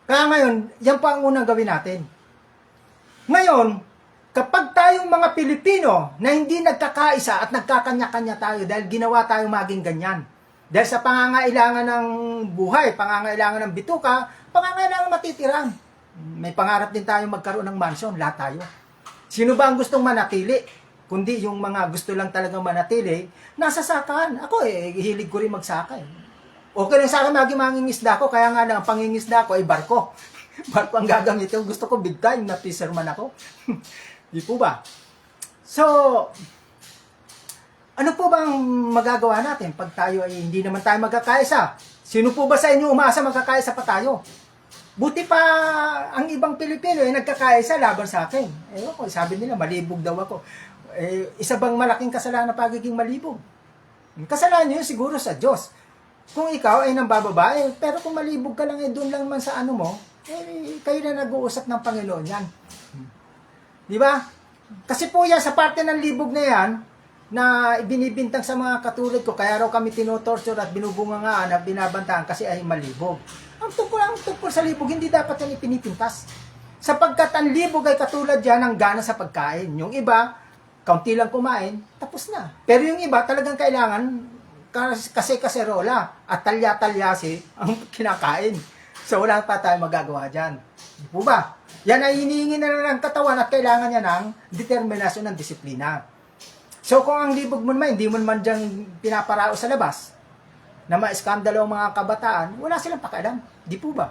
Kaya ngayon, yan pa ang unang gawin natin. Ngayon, kapag tayong mga Pilipino na hindi nagkakaisa at nagkakanya-kanya tayo dahil ginawa tayong maging ganyan, dahil sa pangangailangan ng buhay, pangangailangan ng bituka, pangangailangan matitiran. May pangarap din tayong magkaroon ng mansion, lahat tayo. Sino ba ang gustong manatili? Kundi yung mga gusto lang talagang manatili, nasa sakahan. Ako hilig ko rin magsaka Okay lang sa akin maging mangingisda ko, kaya nga lang, ang pangingisda ko ay barko. Barko ang gagamitin. Gusto ko big time na fisherman ako. Di po ba? So, ano po bang magagawa natin pag tayo ay hindi naman tayo magkakaisa? Sino po ba sa inyo umasa magkakaisa pa tayo? Buti pa ang ibang Pilipino ay nagkakaisa laban sa akin. Sabi nila, malibog daw ako. Isa bang malaking kasalanan na pagiging malibog? Kasalanan nyo yun siguro sa Diyos. Kung ikaw ay nambababae, pero kung malibog ka lang doon lang man sa ano mo, kayo na nag-uusap ng Panginoon yan. Di ba? Kasi po yan, sa parte ng libog na yan, na binibintang sa mga katulad ko, kaya raw kami tinotorture at binubungangaan at binabantaan kasi ay malibog. Ang tungkol sa libog, hindi dapat yan ipinipintas. Sapagkat ang libog ay katulad yan ng gana sa pagkain. Yung iba, kaunti lang kumain, tapos na. Pero yung iba, talagang kailangan kasi kaserola at talya-talyasi ang kinakain. So, wala pa tayo magagawa dyan. Di po ba? Yan ay hinihingi na lang ng katawan at kailangan niya ng determinasyon ng disiplina. So, kung ang libog mo naman, hindi mo naman dyan pinaparao sa labas, na ma-skandalo ang mga kabataan, wala silang pakialam. Di po ba?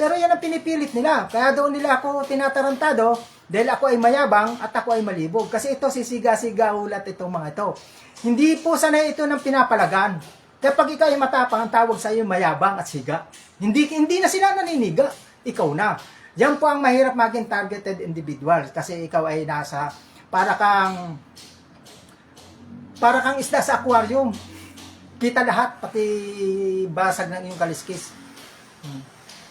Pero yan ang pinipilit nila. Kaya doon nila ako tinatarantado dahil ako ay mayabang at ako ay malibog. Kasi ito, sisiga-siga ulat itong mga ito. Hindi po sanay ito ng pinapalagan. Kapag ikaw ay matapang, ang tawag sa iyo mayabang at siga. Hindi na sila naniniga. Ikaw na. Yan po ang mahirap maging targeted individual. Kasi ikaw ay nasa, para kang isda sa aquarium. Kita lahat, pati basag ng iyong kaliskis.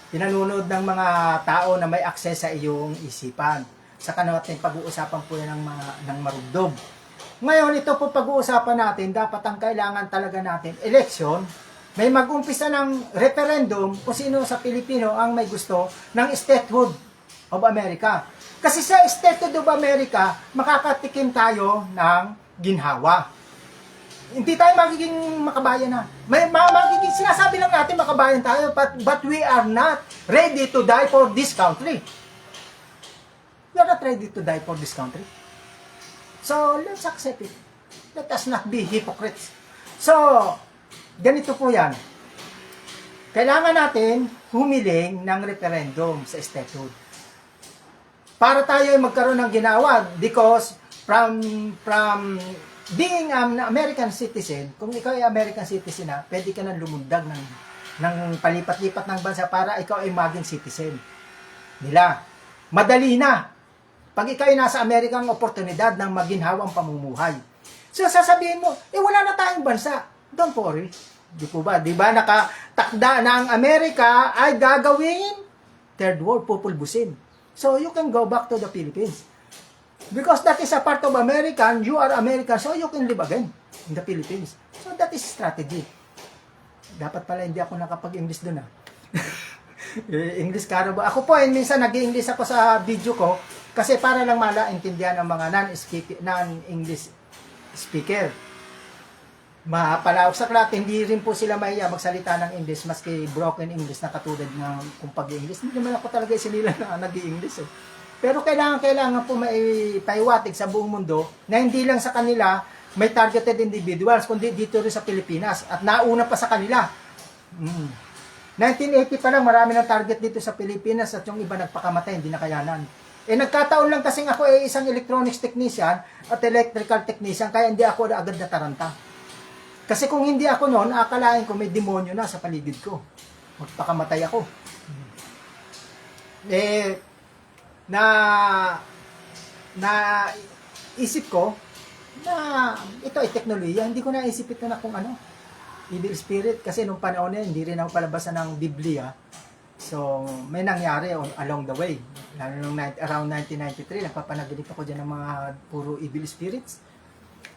Pinanunod ng mga tao na may access sa iyong isipan. Saka natin pag-uusapan po yan ng marugdog. Ngayon, ito po pag-uusapan natin, dapat ang kailangan talaga natin, election, may mag-umpisa ng referendum kung sino sa Pilipino ang may gusto ng statehood of America. Kasi sa statehood of America, makakatikim tayo ng ginhawa. Hindi tayo magiging makabayan na. Magiging sinasabi lang natin makabayan tayo, but we are not ready to die for this country. We are not ready to die for this country. So, let's accept it. Let us not be hypocrites. So, ganito po yan. Kailangan natin humiling ng referendum sa statehood. Para tayo ay magkaroon ng ginawa because from being an American citizen, kung ikaw ay American citizen na, pwede ka nang lumundag ng palipat-lipat ng bansa para ikaw ay maging citizen nila. Madali na. Pag ikaw ay nasa Amerika, ang oportunidad ng maginhawang pamumuhay. So, sasabihin mo, wala na tayong bansa. Don't worry. Di po ba? Di ba nakatakda na ang Amerika ay gagawin third world, pupulbusin. So, you can go back to the Philippines. Because that is a part of American, you are American, so you can live again in the Philippines. So that is strategy. Dapat pala hindi ako nakapag-English doon English karo ba? Ako po, minsan nag-English ako sa video ko kasi para lang malaintindihan ng mga non-English speaker. Mapalawak sa klat, hindi rin po sila mahiya magsalita ng English maski broken English na katulad ng kung pag-English. Hindi naman ako talaga sinila na nag-English Pero kailangan po maipahiwatig sa buong mundo na hindi lang sa kanila may targeted individuals, kundi dito rin sa Pilipinas. At nauna pa sa kanila. 1980 pa lang, marami ng target dito sa Pilipinas at yung iba nagpakamatay, hindi nakayanan. Nagkataon lang kasing ako isang electronics technician at electrical technician, kaya hindi ako agad nataranta. Kasi kung hindi ako noon, akalain ko may demonyo na sa paligid ko. Magpakamatay ako. Na isip ko na ito ay teknolohiya. Hindi ko naisip ito na kung ano, evil spirit. Kasi nung panahon na hindi rin ako palabasan ng Biblia. So, may nangyari along the way. Lalo nung around 1993, nagpapanaginip ako dyan ng mga puro evil spirits.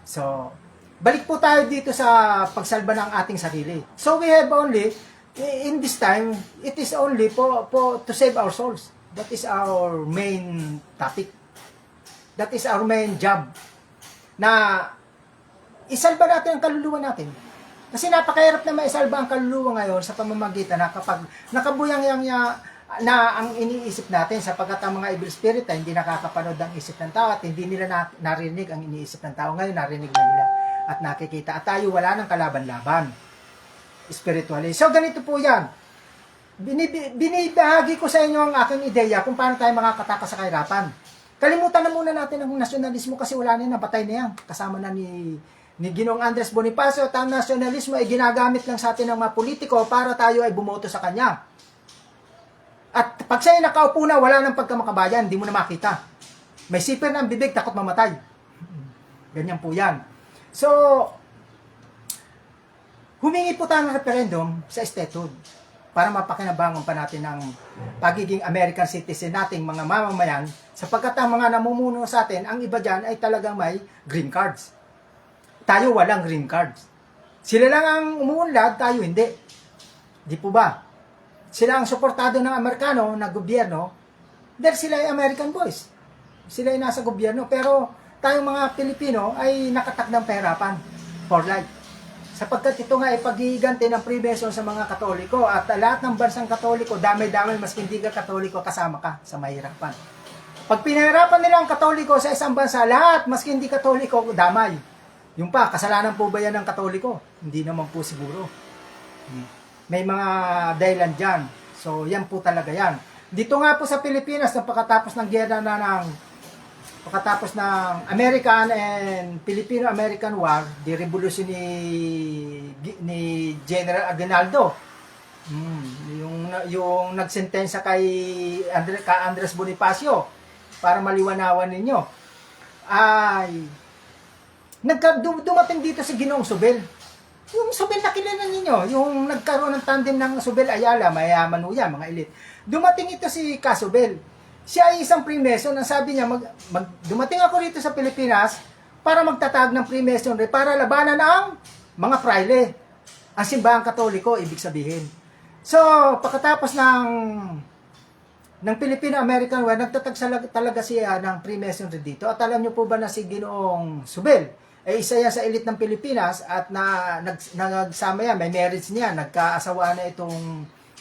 So, balik po tayo dito sa pagsalba ng ating sarili. So, we have only, in this time, it is only to save our souls. That is our main topic. That is our main job. Na isalba natin ang kaluluwa natin. Kasi napakahirap na maisalba ang kaluluwa ngayon sa pamamagitan na kapag nakabuyang na ang iniisip natin sapagkat ang mga evil spirit ay hindi nakakapanood ang isip ng tao at hindi nila narinig ang iniisip ng tao. Ngayon narinig na nila at nakikita. At tayo wala ng kalaban-laban spiritually. So ganito po yan. Binibahagi ko sa inyo ang aking ideya kung paano tayo makakatakas sa kahirapan. Kalimutan na muna natin ang nasyonalismo kasi wala na yan, napatay na yan. Kasama na ni Ginoong Andres Bonifacio at ang nasyonalismo ay ginagamit lang sa atin ng mga politiko para tayo ay bumoto sa kanya. At pag sa'yo nakaupo na, wala nang pagkamakabayan, hindi mo na makita. May sipir na ang bibig, takot mamatay. Ganyan po yan. So, humingi po tayo ng referendum sa statehood para mapakinabangan pa natin ang pagiging American citizen nating mga mamamayan sapagkat ang mga namumuno sa atin, ang iba dyan ay talagang may green cards. Tayo walang green cards. Sila lang ang umuunlad, tayo hindi. Di po ba? Sila ang suportado ng Amerikano na gobyerno dahil sila ay American boys. Sila ay nasa gobyerno. Pero tayong mga Pilipino ay nakatakdang pahirapan for life. Sapagkat ito nga ay paghihiganti ng prevention sa mga Katoliko at lahat ng bansang Katoliko, damay-damay, mas hindi ka Katoliko, kasama ka sa mahirapan. Pag pinahirapan nila ang Katoliko sa isang bansa, lahat, mas hindi Katoliko, damay. Yung pa, kasalanan po ba yan ng Katoliko? Hindi naman po siguro. May mga dahilan dyan. So, yan po talaga yan. Dito nga po sa Pilipinas, pagkatapos ng giyera pagkatapos ng American and Filipino-American War, di revolusyon ni General Aguinaldo. Yung nagsentensya kay Andres Bonifacio, para maliwanawan ninyo, ay dumating dito si Ginoong Sobel. Yung Sobel na kilala ninyo, yung nagkaroon ng tandem ng Sobel Ayala, mayaman ho yan, mga elite. Dumating ito si Kasobel. Siya ay isang Freemason. Ang sabi niya, dumating ako dito sa Pilipinas para magtatag ng Freemasonry para labanan ang mga praile. Ang simbahang Katoliko, ibig sabihin. So, pagkatapos ng Filipino-American War, nagtatag talaga siya ng Freemasonry dito. At alam niyo po ba na si Ginoong Sobel, isa yan sa elite ng Pilipinas at nagsama yan, may marriage niya, nagkaasawa na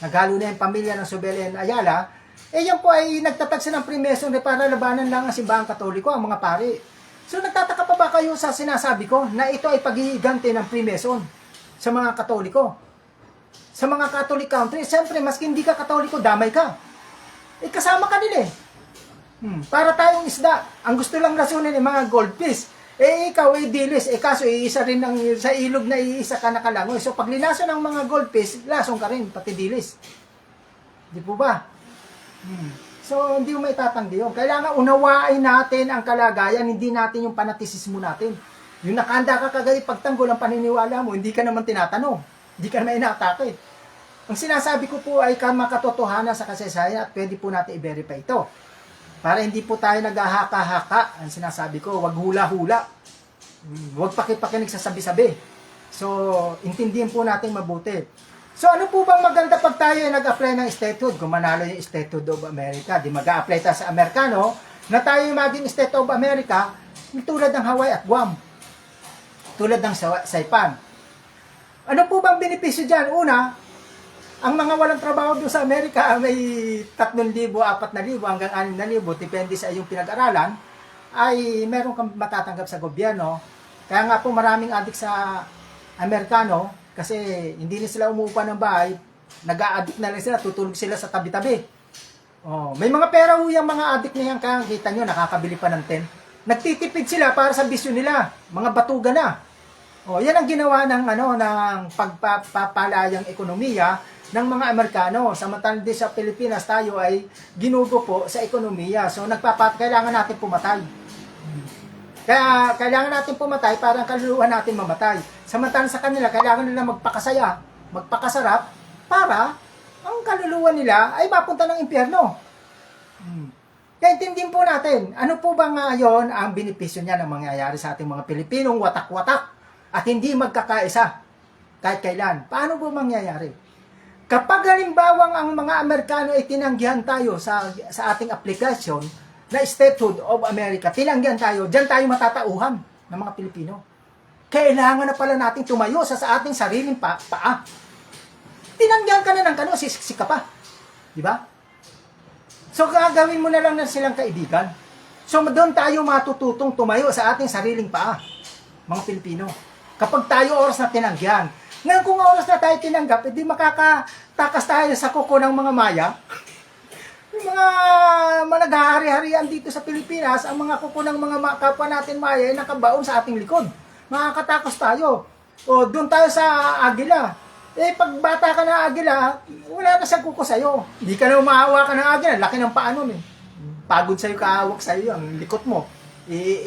naghalo na yung pamilya ng Sobel and Ayala. Yan po ay nagtatag siya ng Freemasonry para labanan lang ang simbahang Katoliko, ang mga pari. So nagtataka pa ba kayo sa sinasabi ko na ito ay pag-iigante ng Freemason sa mga Katoliko? Sa mga Catholic country, siyempre, maski hindi ka Katoliko, damay ka. Kasama ka nila eh. Para tayong isda. Ang gusto lang rasunin ng mga goldfish. Ikaw ay dilis. Kaso iisa rin sa ilog na iisa ka nakalangoy. So pag linason ng mga goldfish, lasong ka rin, pati dilis. Di po ba? So, hindi mo may tatanggi yun. Kailangan unawain natin ang kalagayan, hindi natin yung panatisismo natin. Yung nakahanda ka kagaya pagtanggol ang paniniwala mo, hindi ka naman tinatanong. Hindi ka naman inaatake. Ang sinasabi ko po ay makatotohanan sa kasaysayan at pwede po natin i-verify ito. Para hindi po tayo naghahaka-haka. Ang sinasabi ko, wag hula-hula. Wag pakipakinig sa sabi-sabi. So, intindihin po natin mabuti. So, ano po bang maganda pag tayo ay nag-apply ng statehood? Kung manalo yung statehood of America, di mag-a-apply tayo sa Amerikano, na tayo yung maging state of America, tulad ng Hawaii at Guam. Tulad ng Saipan. Ano po bang benepisyo dyan? Una, ang mga walang trabaho doon sa Amerika, may 3,000, 4,000 hanggang 6,000, depende sa iyong pinag-aralan, ay meron kang matatanggap sa gobyerno. Kaya nga po maraming adik sa Amerikano, kasi hindi na sila umuupa ng bahay, nag-a-addict na lang sila, tutulog sila sa tabi-tabi. May mga pera ho yung mga addict na yan, kaya kita nyo, nakakabili pa ng tent. Nagtitipid sila para sa bisyo nila, mga batuga na. Yan ang ginawa ng pagpapalayang ekonomiya ng mga Amerikano. Samantalang din sa Pilipinas, tayo ay ginugo po sa ekonomiya. So, kailangan natin pumatay. Kaya kailangan natin pumatay para ang kaluluwa natin mamatay. Samantalang sa kanila, kailangan nila magpakasaya, magpakasarap, para ang kaluluwa nila ay mapunta ng impyerno. Kaya intindihin po natin, ano po ba ngayon ang benepisyo niya na mangyayari sa ating mga Pilipinong watak-watak at hindi magkakaisa kahit kailan? Paano po mangyayari? Kapag halimbawang ang mga Amerikano ay tinanggihan tayo sa ating application, na statehood of America, tinanggihan tayo, dyan tayo matatauhan ng mga Pilipino. Kailangan na pala natin tumayo sa ating sariling paa. Tinanggihan ka na ng sisiksik ka pa. Di ba? So, gagawin mo na lang na silang kaibigan. So, doon tayo matututong tumayo sa ating sariling paa, mga Pilipino. Kapag tayo oras na tinanggihan. Ngayon, kung oras na tayo tinanggap, hindi makakatakas tayo sa kuko ng mga Maya. Yung mga naghahari-harian dito sa Pilipinas, ang mga kuko ng mga kapwa natin Maya ay nakabaon sa ating likod. Makakatakos tayo. Doon tayo sa Agila. Pag bata ka na Agila, wala na siyang kuko sa'yo. Hindi ka na umahawa ka ng Agila. Laki ng paa nun eh. Pagod sa'yo, kahawak sa'yo ang likot mo.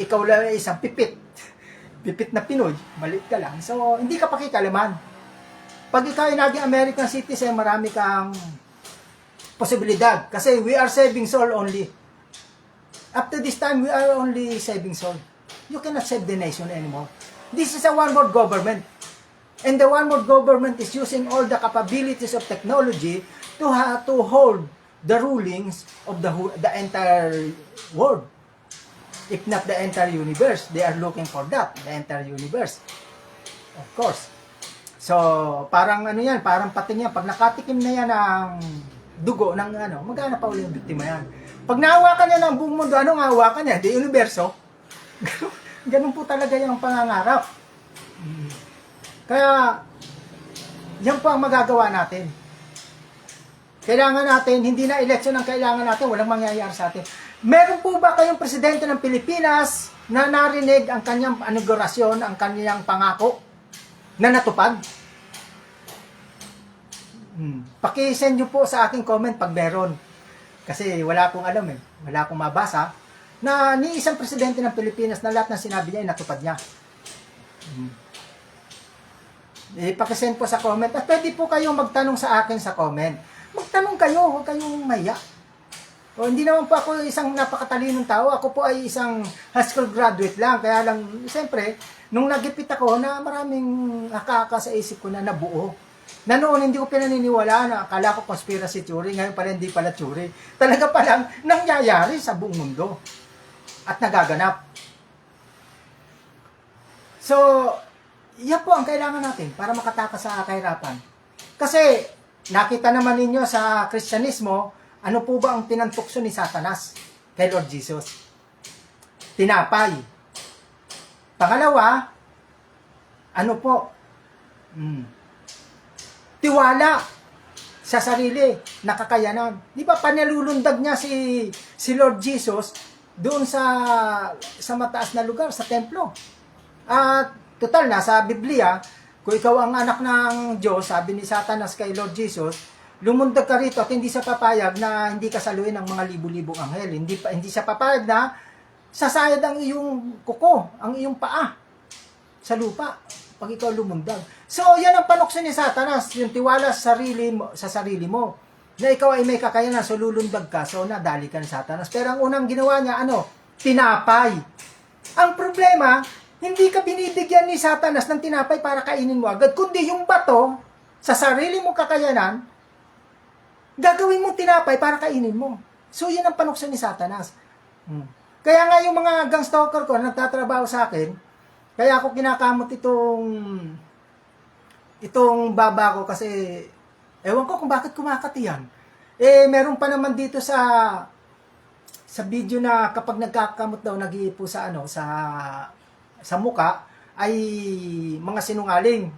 Ikaw lang isang pipit. Pipit na Pinoy. Maliit ka lang. So, hindi ka pakikalaman. Pag ikaw ay naging American citizen, marami kang posibilidad. Kasi we are saving soul only. Up to this time, we are only saving soul. You cannot save the nation anymore. This is a one-world government. And the one-world government is using all the capabilities of technology to hold the rulings of the entire world. If not the entire universe. They are looking for that, the entire universe. Of course. So, parang yan, parang pating yan. Pag nakatikim na yan ng dugo ng magana pa uli yung biktima yan. Pag nahawakan niya ng buong mundo, anong hawakan niya? Di universo. Ganun po talaga yung pangangarap. Kaya, yan po ang magagawa natin. Kailangan natin, hindi na eleksyon ang kailangan natin, walang mangyayari sa atin. Meron po ba kayong presidente ng Pilipinas na narinig ang kanyang inaugurasyon, ang kanyang pangako na natupad? Paki-send nyo po sa aking comment pag meron. Kasi wala akong alam wala akong mabasa na ni isang presidente ng Pilipinas na lahat ng sinabi niya ay natupad niya. Paki-send po sa comment. At pwede po kayong magtanong sa akin sa comment. Magtanong kayo, huwag kayong maya. O, hindi naman po ako isang napakatalinong tao. Ako po ay isang high school graduate lang. Kaya lang, siyempre, nung nagipit ako na maraming nakaka sa isip ko na nabuo. Na noon, hindi ko pinaniniwala na akala ko conspiracy theory. Ngayon pala, hindi pala theory. Talaga palang nangyayari sa buong mundo. At nagaganap. So, yan po ang kailangan natin para makatakas sa kahirapan. Kasi, nakita naman ninyo sa Kristyanismo, ano po ba ang tinantukso ni Satanas kay Lord Jesus? Tinapay. Pangalawa, ano po? Tiwala sa sarili, nakakayanan. Di ba panalulundag niya si Lord Jesus doon sa mataas na lugar, sa templo. At total, nasa Biblia, kung ikaw ang anak ng Diyos, sabi ni Satanas kay Lord Jesus, lumundag ka rito at hindi siya papayag na hindi ka saluhin ng mga libu-libong anghel. Hindi siya papayag na sasayad ang iyong kuko, ang iyong paa sa lupa pag ikaw lumundag. So, yan ang panukso ni Satanas, yung tiwala sa sarili mo. Na ikaw ay may kakayanan, so lulundag ka, so nadali ka ni Satanas. Pero ang unang ginawa niya, tinapay. Ang problema, hindi ka binibigyan ni Satanas ng tinapay para kainin mo agad, kundi yung bato, sa sarili mong kakayanan, gagawin mong tinapay para kainin mo. So, yan ang panukso ni Satanas. Kaya nga yung mga gang stalker ko na nagtatrabaho sa akin, kaya ako kinakamot itong baba ko kasi, ewan ko kung bakit kumakati yan. Meron pa naman dito sa video na kapag nagkakamot daw, nag-iipo sa sa muka, ay mga sinungaling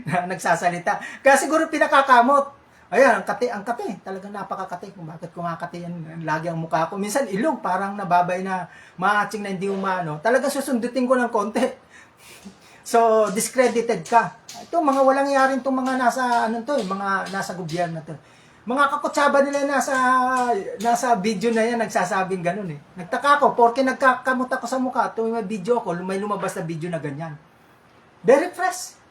na nagsasalita. Kaya siguro pinakakamot. Ayan, ang kati. Talagang napakakati. Kung bakit kumakati yan, lagi ang mukha ko. Minsan ilong, parang nababay na maatsing na hindi umano. Talagang susundutin ko ng konti. So, discredited ka. Ito, mga walang yarin itong mga mga nasa gobyerno to. Mga kakutsaba nila nasa video na yan, nagsasabing ganun Nagtaka ko, porque nagkakamot ako sa mukha, tuwing may video ako, may lumabas na video na ganyan. Very fresh.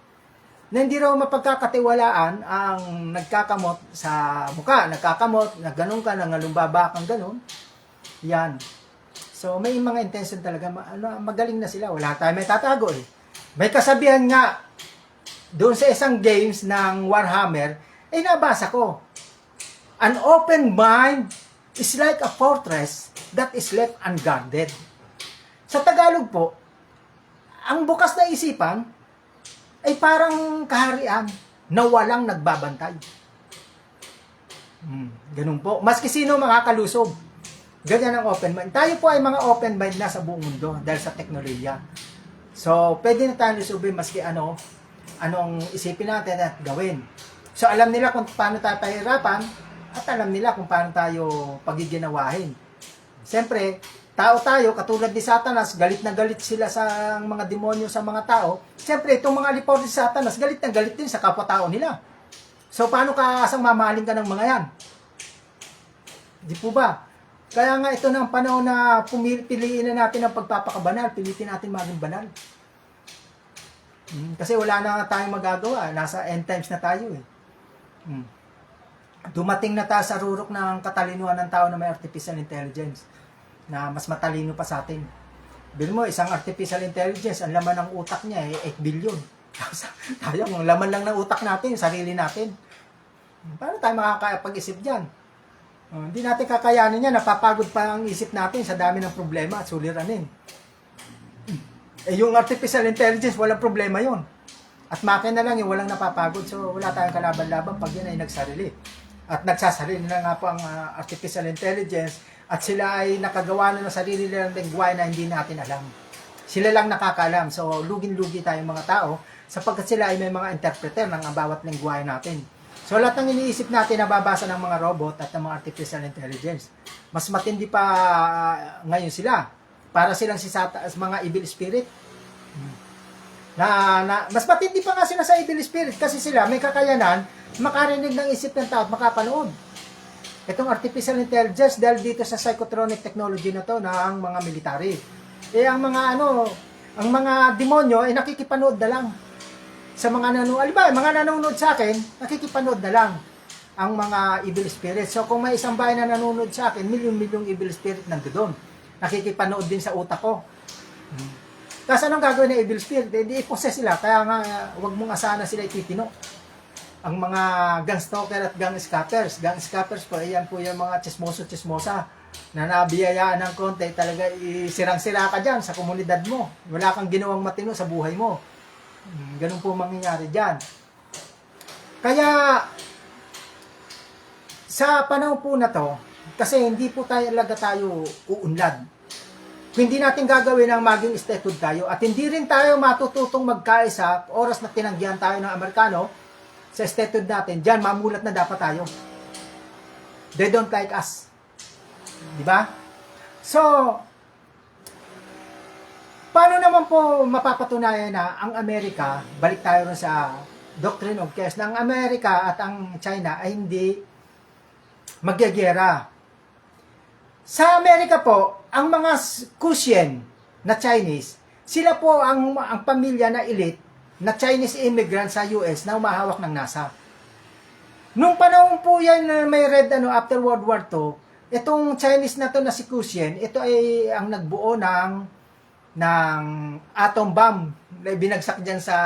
Na hindi raw mapagkakatiwalaan ang nagkakamot sa mukha, nagkakamot, na ganun ka, nangalumbaba kang ganun. Yan. So, may mga intention talaga, magaling na sila, wala tayo may tatago May kasabihan nga, doon sa isang games ng Warhammer, nabasa ko, an open mind is like a fortress that is left unguarded. Sa Tagalog po, ang bukas na isipan ay parang kaharian na walang nagbabantay. Ganun po. Maski sino makakalusob. Ganyan ang open mind. Tayo po ay mga open mind na sa buong mundo dahil sa teknolohiya. So, pwede na tayo lusubin maski anong isipin natin at gawin. So, alam nila kung paano tayo pahirapan at alam nila kung paano tayo pagiginawahin. Siyempre, tao tayo, katulad ni Satanas, galit na galit sila sa mga demonyo sa mga tao. Siyempre, itong mga lipaw ni Satanas, galit na galit din sa kapwa-tao nila. So, paano ka asang mamahalin ka ng mga yan? Di po ba? Kaya nga ito na ang panahon na piliin na natin ang pagpapakabanal, pilitin natin maging banal. Kasi wala na tayong magagawa, nasa end times na tayo Dumating na tayo sa rurok ng katalinuhan ng tao na may artificial intelligence na mas matalino pa sa atin. Bil mo, isang artificial intelligence, ang laman ng utak niya 8 billion. Tayo, ang laman lang ng utak natin, yung sarili natin. Paano tayo makakapag-isip dyan? Hindi natin kakayanin yan, napapagod pa ang isip natin sa dami ng problema at suliranin. Yung artificial intelligence, walang problema yon. At makina lang yung walang napapagod, so wala tayong kalaban-laban pag yan ay nagsarili. At nagsasarili na nga po ang artificial intelligence at sila ay nakagawa na ng sarili nilang lengguwahe na hindi natin alam. Sila lang nakakaalam. So, lugin-lugi tayong mga tao sapagkat sila ay may mga interpreter ng bawat lengguwahe natin. So lahat ng iniisip natin nababasa ng mga robot at ng mga artificial intelligence. Mas matindi pa ngayon sila. Para silang mga evil spirit. Mas matindi pa nga sila sa evil spirit kasi sila may kakayanan makarinig ng isip ng tao at makapanood. Itong artificial intelligence dahil dito sa psychotronic technology na to ng mga military. Ang mga demonyo ay nakikipanood na lang sa mga nanonood. Mga nanonood sa akin, nakikipanood na lang ang mga evil spirits. So kung may isang bayan na nanonood sa akin, milyong-milyong evil spirit nandoon. Nakikipanood din sa utak ko. Kasi anong gagawin ng evil spirit? Hindi i-possess sila. Kaya nga, huwag mong asahan na sila ititino. Ang mga gun stalker at gun scatters. Gun scatters po, ayan po yung mga chismosa na nabiyayaan ng konti, talaga isirang-sira ka dyan sa komunidad mo. Wala kang ginawang matino sa buhay mo. Ganun po mangyayari dyan. Kaya, sa panahon po na to, kasi hindi po tayo uunlad. Kung hindi natin gagawin ang maging statehood tayo, at hindi rin tayo matututong magkaisa oras na tinanggihan tayo ng Amerikano, sa statehood natin, dyan mamulat na dapat tayo. They don't like us. Diba? So, paano naman po mapapatunayan na ang Amerika, balik tayo rin sa doctrine of chaos, na ang Amerika at ang China ay hindi magyagera. Sa Amerika po, ang mga Kusien na Chinese, sila po ang pamilya na elite na Chinese immigrant sa US na umahawak ng NASA. Nung panahon po yan na may after World War II, itong Chinese na to na si Kusien, ito ay ang nagbuo ng atom bomb na binagsak dyan sa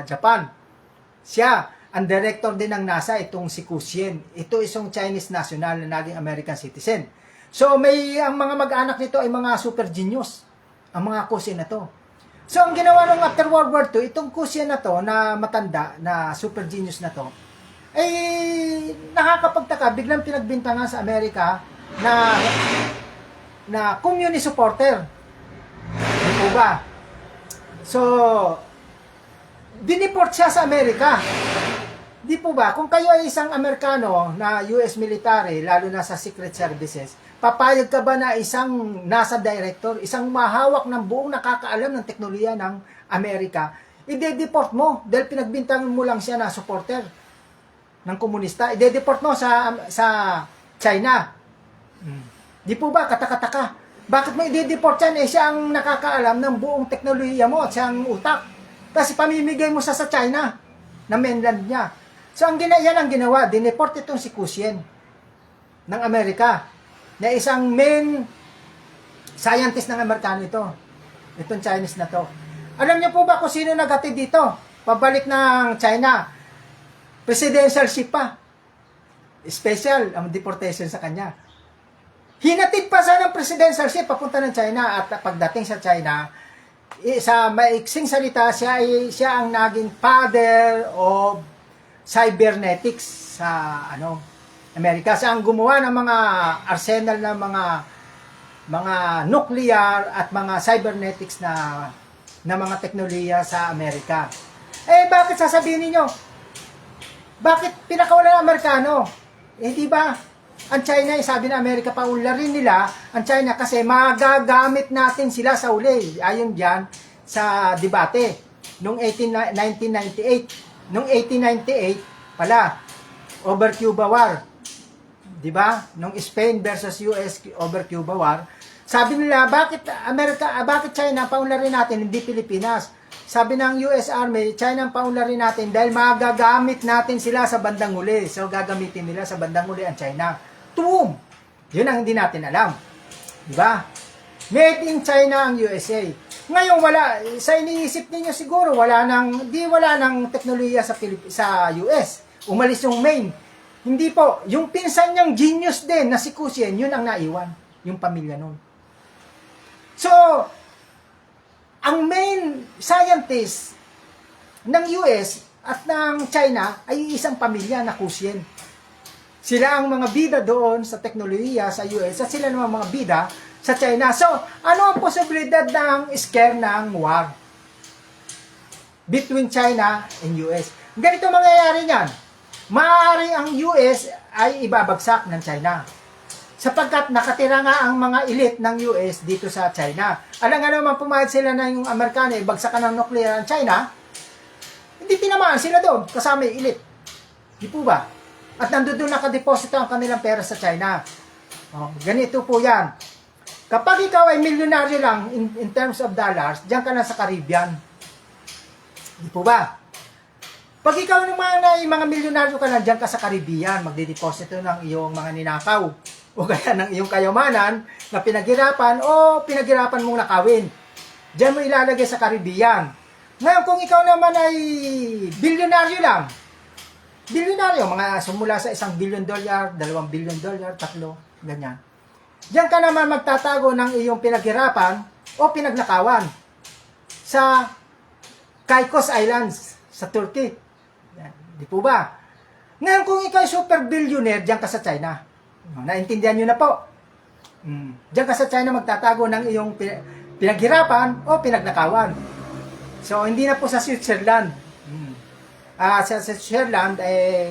Japan. Siya, ang director din ng NASA, itong si Kusien. Ito isang Chinese national na naging American citizen. So, ang mga mag-anak nito ay mga super genius. Ang mga Kusien na to. So, ang ginawa nung after World War II, itong Kusien na to, na matanda, na super genius na to, ay nakakapagtaka, biglang pinagbintangan sa Amerika na communist supporter. Di po ba? So, diniport siya sa Amerika. Di po ba? Kung kayo ay isang Amerikano na US military, lalo na sa secret services, papayag ka ba na isang NASA director, isang mahawak ng buong nakakaalam ng teknolohiya ng Amerika, i-deport mo dahil pinagbintangan mo lang siya na supporter ng komunista, i-deport mo sa China. Di po ba? Katakataka. Bakit mo i-deport yan? Siya ang nakakaalam ng buong teknolohiya mo at siya ang utak. Kasi pamimigay mo sa China na mainland niya. So, yan ang ginawa. Dineport itong si Kusien ng Amerika na isang main scientist ng Amerikano ito. Itong Chinese na to. Alam niyo po ba kung sino naghatid dito? Pabalik ng China. Presidential ship pa. Special ang deportation sa kanya. Hinatid pa sa ng presidential ship papunta ng China at pagdating sa China, sa maiksing salita, siya ang naging father of cybernetics sa Amerika. Siya ang gumawa ng mga arsenal ng mga nuclear at mga cybernetics na mga teknolohiya sa Amerika. Bakit sasabihin niyo? Bakit pinakawala ng Amerikano? Di ba? Ang China, sabi ng Amerika, paunlarin nila ang China kasi magagamit natin sila sa uli. Ayon dyan sa debate. Noong 1998. Noong 1898 pala, over Cuba War. Diba? Noong Spain versus US over Cuba War. Sabi nila, bakit China paunlarin natin, hindi Pilipinas? Sabi ng US Army, China ang paunlarin natin dahil magagamit natin sila sa bandang huli. So, gagamitin nila sa bandang huli ang China. Boom! Yun ang hindi natin alam. Diba? Made in China ang USA. Ngayon, sa iniisip ninyo siguro, wala nang teknolohiya sa US. Umalis yung main. Hindi po. Yung pinsan niyang genius din na si Kusien, yun ang naiwan. Yung pamilya nun. So, ang main scientist ng US at ng China ay isang pamilya na Kusien. Sila ang mga bida doon sa teknolohiya sa US at sila naman mga bida sa China. So, ano ang posibilidad ng scare ng war between China and US? Ganito mangyayari niyan. maaari ang US ay ibabagsak ng China. Sapagkat nakatira nga ang mga elite ng US dito sa China. Alam nga naman pumayag sila na yung Amerikano, ibagsakan ng nuclear ang China, hindi tinamaan sila doon, kasama yung elite. Di po ba? At nandun doon nakadeposito ang kanilang pera sa China. Oh, ganito po yan. Kapag ikaw ay milyonaryo lang in terms of dollars, diyan ka na sa Caribbean. Di po ba? Pag ikaw naman ay mga milyonaryo ka lang, diyan ka sa Caribbean, magdideposito ng iyong mga ninakaw o kaya ng iyong kayamanan na pinaghirapan o pinaghirapan mong nakawin. Diyan mo ilalagay sa Caribbean. Ngayon, kung ikaw naman ay bilyonaryo lang, bilyonaryo, mga sumula sa $1 billion, $2 billion, 3, ganyan. Diyan ka naman magtatago ng iyong pinaghirapan o pinagnakawan sa Caicos Islands sa Turkey. Yan. Di po ba? Ngayon kung ikaw ay super billionaire, diyan ka sa China. Naintindihan nyo na po. Diyan ka sa China magtatago ng iyong pinaghirapan o pinagnakawan. So, hindi na po sa Switzerland. Sa Switzerland,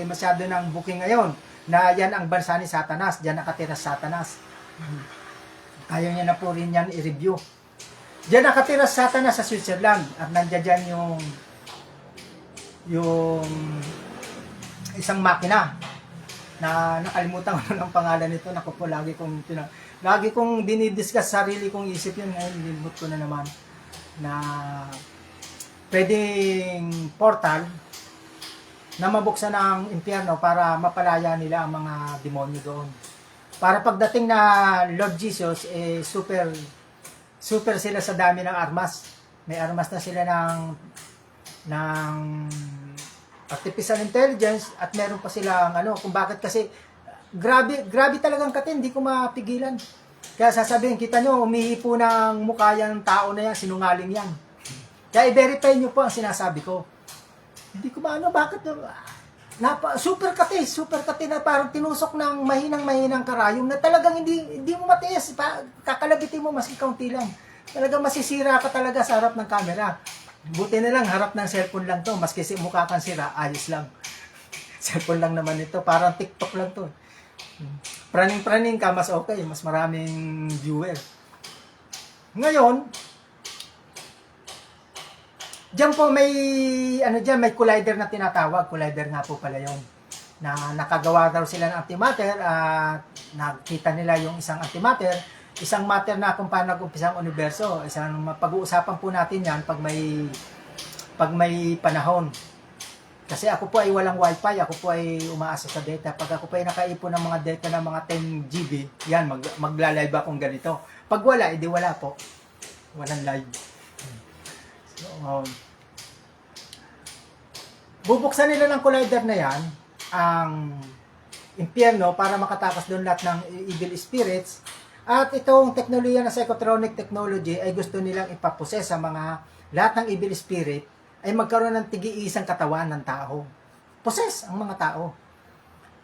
masyado ng booking ngayon na yan ang bansa ni Satanas. Diyan nakatira Satanas. Ayaw niya na po rin yan i-review. Diyan nakatira Satanas sa Switzerland. At nandiyan dyan yung isang makina na nakalimutan ko ng pangalan nito. Naku po, lagi kong dinidiscuss sarili kong isip yun. Ngayon, nilimut ko na naman na pwedeng portal na mabuksan ng impyerno para mapalaya nila ang mga demonyo doon. Para pagdating na Lord Jesus, super sila sa dami ng armas. May armas na sila ng artificial intelligence at meron pa silang kung bakit kasi grabe talagang katin, hindi ko mapigilan. Kaya sasabihin, kita nyo, umihipo ng mukha yan ng tao na yan, sinungaling yan. Kaya i-verify nyo po ang sinasabi ko. Hindi ko bakit super kati na parang tinusok ng mahinang karayom na talagang hindi mo matiis, kakalabitin mo maski kaunti lang. Talagang masisira ka talaga sa harap ng camera. Buti na lang, harap ng cellphone lang to, maski mukha kang sira, ayos lang. Cellphone lang naman ito, parang TikTok lang to. Praning ka, mas okay, mas maraming viewer. Ngayon, diyan po may may collider na tinatawag. Collider nga po pala yun. Na nakagawa daw sila ng antimatter at nakita nila yung isang antimatter, isang matter na kung paano nag-umpisa ang universo. Isang pag-uusapan po natin yan pag may panahon. Kasi ako po ay walang wifi, ako po ay umaasa sa data. Pag ako po ay nakaipon ng mga data ng mga 10 GB, yan, magla-live akong ganito. Pag wala, edi wala po. Walang live. So, bubuksan nila ng collider na yan, ang impyerno, para makatakas doon lahat ng evil spirits. At itong teknolohiya na psychotronic technology ay gusto nilang ipaposes sa lahat ng evil spirit ay magkaroon ng tigi-isang katawan ng tao. Possess ang mga tao.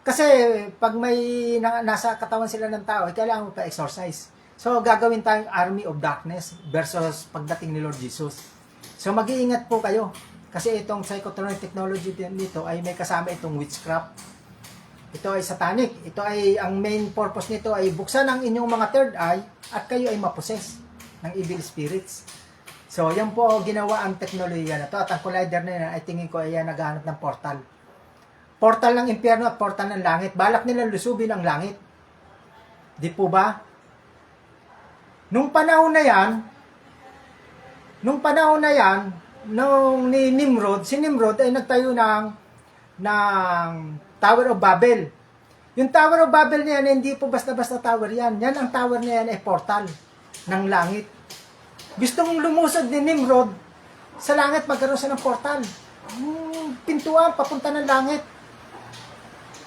Kasi pag may nasa katawan sila ng tao, ay kailangan mo pa-exorcise. So gagawin tayong army of darkness versus pagdating ni Lord Jesus. So mag-iingat po kayo. Kasi itong psychotronic technology dito ay may kasama itong witchcraft. Ito ay satanic. Ito ay, ang main purpose nito ay buksan ang inyong mga third eye at kayo ay maposes ng evil spirits. So, yan po ginawa ang teknolohiya na to. At ang collider na yan, ay tingin ko ay naghahanap ng portal. Portal ng impyerno at portal ng langit. Balak nilang lusubin ang langit. Di po ba? Nung panahon na yan, nung ni Nimrod, si Nimrod ay nagtayo ng Tower of Babel. Yung Tower of Babel na yan, hindi po basta-basta tower yan. Yan, ang tower na yan ay portal ng langit. Gustong lumusod ni Nimrod sa langit, magkaroon siya ng portal. Pintuan, papunta ng langit.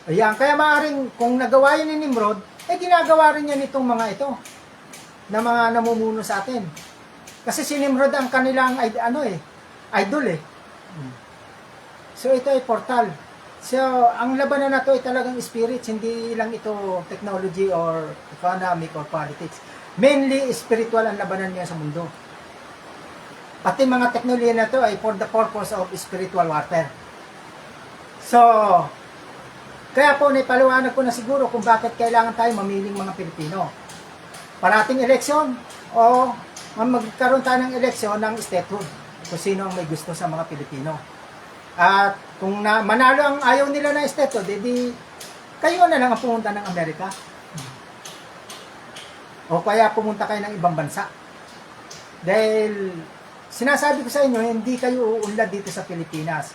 Ayan, kaya maaaring kung nagawa yun ni Nimrod, ginagawa rin yan itong mga ito na mga namumuno sa atin. Kasi si Nimrod ang kanilang idol eh. So ito ay portal. So ang labanan na to ay talagang spirits, hindi lang ito technology or economic or politics. Mainly spiritual ang labanan niya sa mundo. Pati mga teknolohiya na to ay for the purpose of spiritual warfare. So Kaya po, naipaliwanag ko na siguro kung bakit kailangan tayo mamiling mga Pilipino. Parating eleksyon o magkaroon tayo ng eleksyon ng statehood kung sino ang may gusto sa mga Pilipino. At kung manalo ang ayaw nila na statehood, edi kayo na lang ang pumunta ng Amerika. O kaya pumunta kayo ng ibang bansa. Dahil sinasabi ko sa inyo, hindi kayo uunlad dito sa Pilipinas.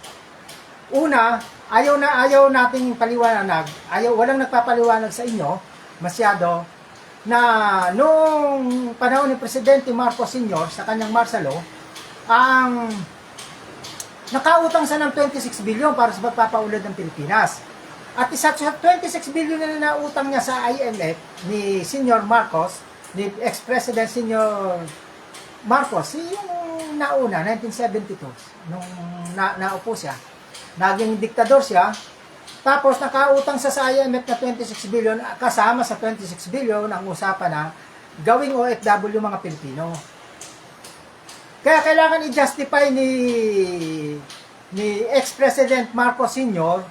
Una, ayaw nating paliwanag, walang nagpapaliwanag sa inyo masyado na noong panahon ni Presidente Marcos Sr. sa kanyang martial law, ang nakautang siya ng 26 billion para sa pagpapaulad ng Pilipinas. At isa sa 26 billion na nautang niya sa IMF ni Sr. Marcos, ni ex-president Sr. Marcos, yung nauna, 1972, nung naupo siya, naging diktador siya, tapos nakautang sa IMF na 26 billion, kasama sa 26 billion ang usapan na gawing OFW mga Pilipino. Kaya kailangan i-justify ni ex-president Marcos Sr.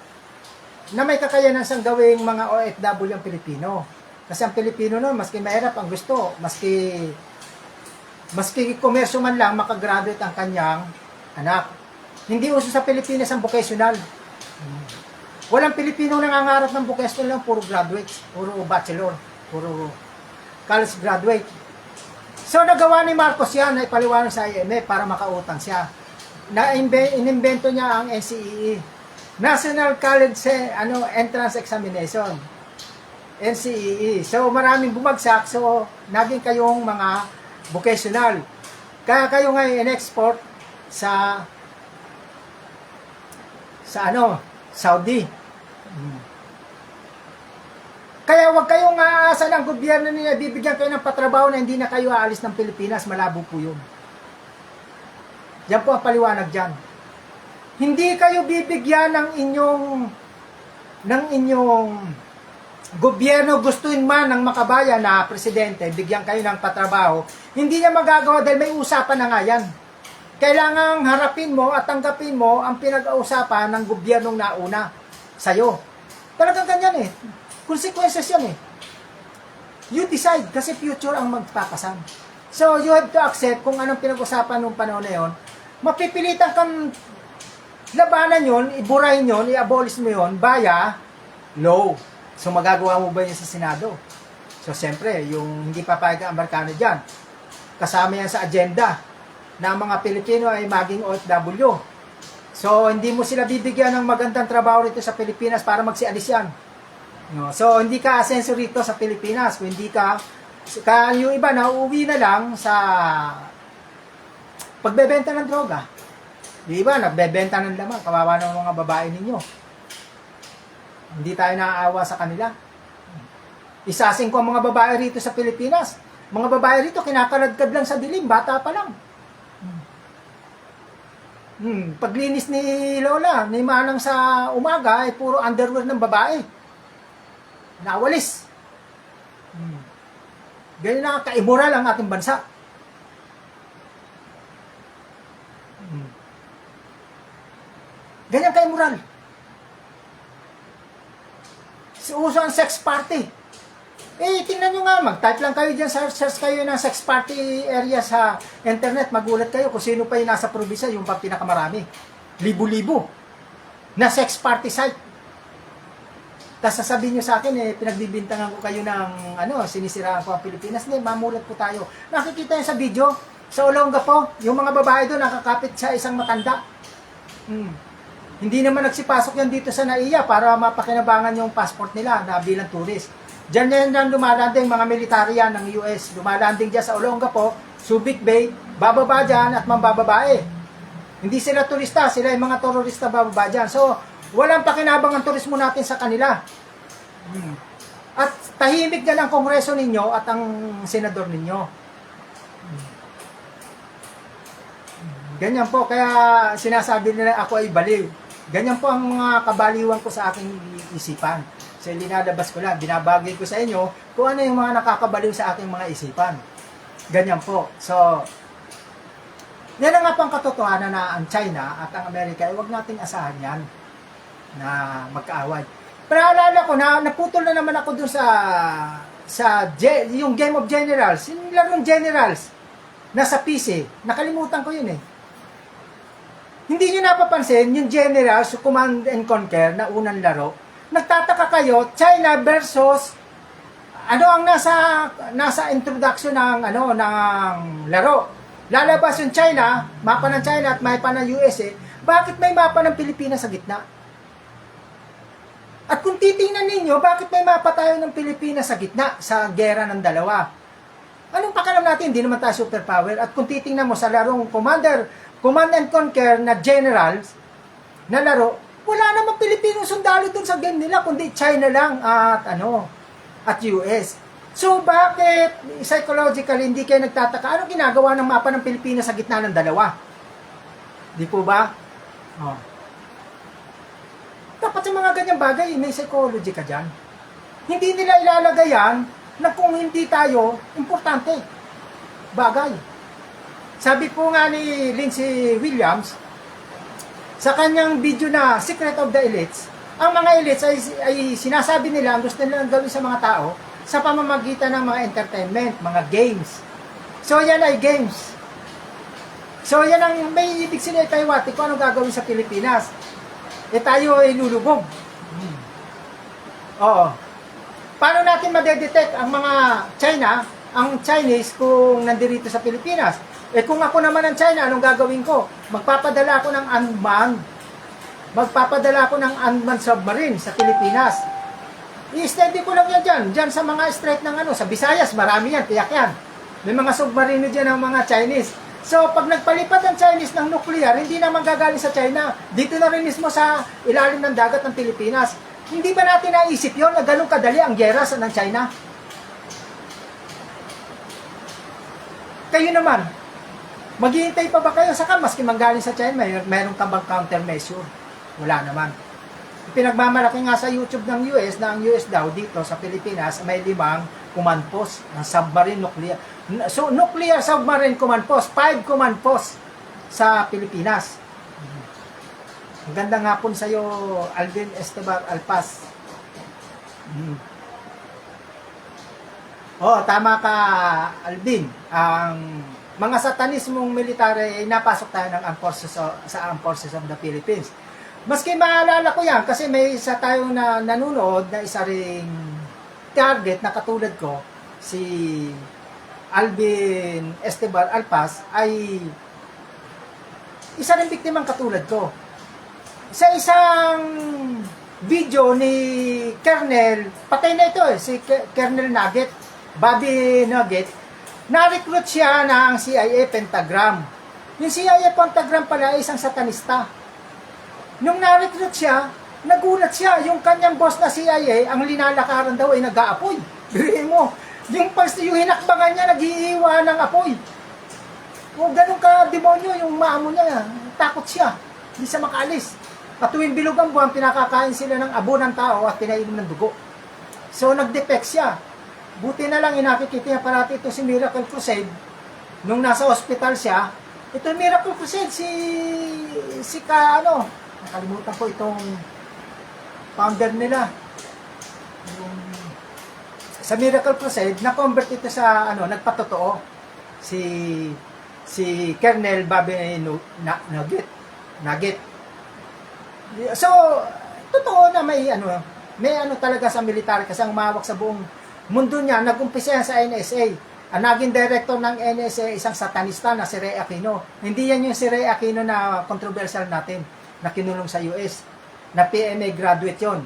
na may kakayanan siyang gawing mga OFW ang Pilipino. Kasi ang Pilipino noon, maski mahirap ang gusto, maski komersyo man lang, makagraduate ang kanyang anak. Hindi uso sa Pilipinas ang vocational. Walang Pilipino nangangarap ng vocational lang, puro graduates, puro bachelor, puro college graduate. So nagawa ni Marcos yan na ipaliwanag sa IMF para makautang siya. Inimbento niya ang NCEE, National College Entrance Examination. NCEE. So maraming bumagsak, so naging kayong mga vocational. Kaya kayo ngayon in-export sa Saudi. Kaya wag kayong aasa ng gobyerno niya bibigyan kayo ng patrabaho na hindi na kayo aalis ng Pilipinas, malabo po yun. Yan po ang paliwanag dyan. Hindi kayo bibigyan ng inyong gobyerno, gustuin man ng makabayan na presidente, bigyan kayo ng patrabaho, hindi niya magagawa dahil may usapan na nga yan. Kailangang harapin mo at tanggapin mo ang pinag-uusapan ng gobyernong nauna sa'yo. Talagang ganyan eh. Consequences yan eh. You decide kasi future ang magpapasan. So you have to accept kung anong pinag-usapan nung panahon na yon. Mapipilitan kang labanan yon, iburahin yon, i-abolish mo yon via law. So magagawa mo ba yun sa Senado? So siyempre, yung hindi papayag ang Amerikano dyan, kasama yan sa agenda na ang mga Pilipino ay maging OFW. So hindi mo sila bibigyan ng magandang trabaho rito sa Pilipinas para magsialis yan. No? So hindi ka asenso rito sa Pilipinas, kung hindi ka, yung iba na uuwi na lang sa pagbebenta ng droga. Yung iba nagbebenta ng laman, kawawa ng mga babae ninyo. Hindi tayo naaawa sa kanila. Isasing ko ang mga babae rito sa Pilipinas. Mga babae rito, kinakaladkad lang sa dilim, bata pa lang. Paglinis ni Lola, ni Manang sa umaga, ay puro underwear ng babae. Nawalis. Ganyan na ka-immoral ang ating bansa. Ganyan ka-immoral. Uso ang sex party. Tingnan nyo nga, mag-type lang kayo dyan, search kayo ng sex party area sa internet, magulat kayo kung sino pa yung nasa probinsya, yung pa pinakamarami. Libo-libo na sex party site. Tapos sasabihin nyo sa akin, pinagbibintangan ko kayo ng, sinisiraan ko ang Pilipinas. Hindi, mamulat po tayo. Nakikita nyo sa video, sa Olongapo, yung mga babae doon nakakapit sa isang matanda. Hindi naman nagsipasok yan dito sa NAIA para mapakinabangan yung passport nila na bilang tourist. Diyan yan lumalanding mga militarya ng US. Lumalanding dyan sa Olongapo, Subic Bay, bababa dyan at mambababae. Hindi sila turista, sila yung mga terorista bababa dyan. So, walang pakinabang ang turismo natin sa kanila. At tahimik na lang kongreso ninyo at ang senador ninyo. Ganyan po, kaya sinasabi nila ako ay baliw. Ganyan po ang mga kabaliwan ko sa aking isipan. So, linalabas ko lang, binabagay ko sa inyo kung ano yung mga nakakabaliw sa aking mga isipan. Ganyan po. So, yan ang nga pang katotohanan na ang China at ang Amerika, huwag nating asahan yan na magkaaway. Pero alala ko na naputol na naman ako dun yung Game of Generals, yung larong Generals nasa PC. Nakalimutan ko yun eh. Hindi nyo napapansin yung Generals, Command and Conquer na unang laro. Nagtataka kayo, China versus ano ang nasa introduction ng laro. Lalabas yung China, mapa ng China at mapa ng USA. Bakit may mapa ng Pilipinas sa gitna? At kung titingnan ninyo, bakit may mapa tayo ng Pilipinas sa gitna sa gera ng dalawa? Anong pakialam natin? Hindi naman tayo superpower. At kung titingnan mo sa larong Command and Conquer na Generals na laro, wala namang Pilipinong sundalo dun sa game nila, kundi China lang at US. So, bakit psychologically hindi kayo nagtataka? Anong ginagawa ng mapa ng Pilipinas sa gitna ng dalawa? Di po ba? Oh. Dapat sa mga ganyang bagay, may psychology ka dyan. Hindi nila ilalagay yan na kung hindi tayo, importante. Bagay. Sabi po nga ni Lindsay Williams, sa kanyang video na Secret of the Elites, ang mga elites ay sinasabi nila ang gusto nilang gawin sa mga tao sa pamamagitan ng mga entertainment, mga games. So yan ay games. So yan ang may ibig sinipaiwati kung anong gagawin sa Pilipinas. Tayo ay lulubog. Oo. Paano natin madedetect ang mga ang Chinese kung nandirito sa Pilipinas? Kung ako naman ang China, anong gagawin ko? Magpapadala ako ng unmanned submarine sa Pilipinas. I-steady ko lang yan dyan. Dyan sa mga strait ng sa Visayas, marami yan, tiyak yan. May mga submarine dyan ng mga Chinese. So, pag nagpalipat ang Chinese ng nuclear, hindi naman gagaling sa China. Dito na rin mismo sa ilalim ng dagat ng Pilipinas. Hindi ba natin naisip yun na ganun kadali ang gyera ng China? Kayo naman, maghihintay pa ba kayo? Saka maski manggaling sa China, mayroon kang bang countermeasure? Wala naman. Pinagmamalaki nga sa YouTube ng US na ang US daw dito sa Pilipinas may 5 command post ng submarine nuclear. So, nuclear submarine command post, 5 command post sa Pilipinas. Ang ganda nga po sa'yo, Alvin Esteban Alpas. Oh, tama ka, Alvin. Ang mga satanismong military ay napasok tayo ng Armed Forces of the Philippines. Maski maalala ko yan, kasi may isa tayong nanonood na isa ring target na katulad ko, si Alvin Esteban Alpas, ay isa ring biktimang katulad ko. Sa isang video ni Colonel, patay na ito si Colonel Nugget, Bobby Nugget, na-recruit siya ng CIA Pentagram. Yung CIA Pentagram pala ay isang satanista. Nung na-recruit siya, nagulat siya, yung kanyang boss na CIA, ang linalakaran daw ay nag-aapoy. Biriin mo, yung hinakbangan niya, nag-iiwa ng apoy. O ganun ka demonyo, yung maamo niya, takot siya, hindi siya makaalis. At tuwing bilog ang buwan, pinakakain sila ng abo ng tao at pinainom ng dugo. So nag-defect siya. Buti na lang inakikita niya parati ito si Miracle Crusade. Nung nasa hospital siya, ito Miracle Crusade, nakalimutan ko itong founder nila. Sa Miracle Crusade, na-convert ito sa, nagpatotoo. Si Colonel Bobby Nugget. So, totoo na may talaga sa military kasi ang mawak sa buong mundo niya, nag-umpisa yan sa NSA. Ang naging director ng NSA, isang satanista na si Ray Aquino. Hindi yan yung si Ray Aquino na controversial natin, na kinulong sa US, na PMA graduate yon.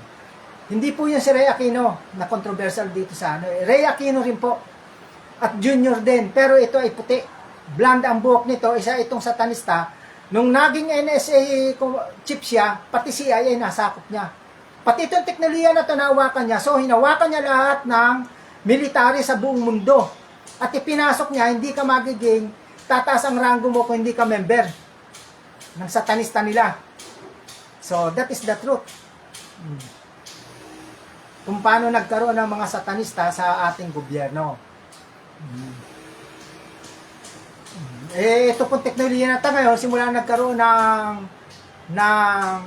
Hindi po yung si Ray Aquino na controversial dito sa Ray Aquino rin po. At junior din, pero ito ay puti. Blonde ang buhok nito, isa itong satanista. Nung naging NSA chief siya, pati CIA nasakop niya. Pati itong teknolohiya na ito nahawakan niya. So, hinawakan niya lahat ng military sa buong mundo. At ipinasok niya, hindi ka magiging tataas ang rango mo kung hindi ka member ng satanista nila. So, that is the truth. Kung paano nagkaroon ng mga satanista sa ating gobyerno. Ito pong teknolohiya na ito ngayon, simula nagkaroon ng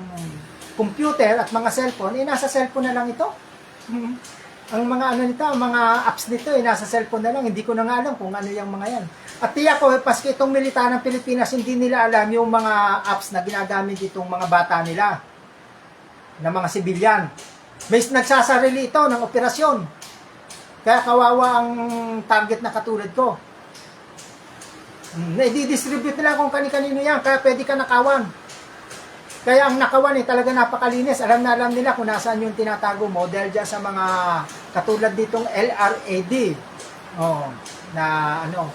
computer at mga cellphone, nasa cellphone na lang ito. Ang mga ano nito, ang mga apps nito, nasa cellphone na lang. Hindi ko na nga alam kung ano yung mga yan. At tiyak ko, paski itong militar ng Pilipinas, hindi nila alam yung mga apps na ginagamit itong mga bata nila, na mga sibilyan. May nagsasarili ito ng operasyon. Kaya kawawa ang target na katulad ko. I-distribute nila kung kani-kanino yan, kaya pwede ka nakawan. Kaya ang nakawan talaga napakalinis. Alam na alam nila kung nasaan yung tinatago mo dahil dyan sa mga katulad ditong LRAD. Oh, na ano,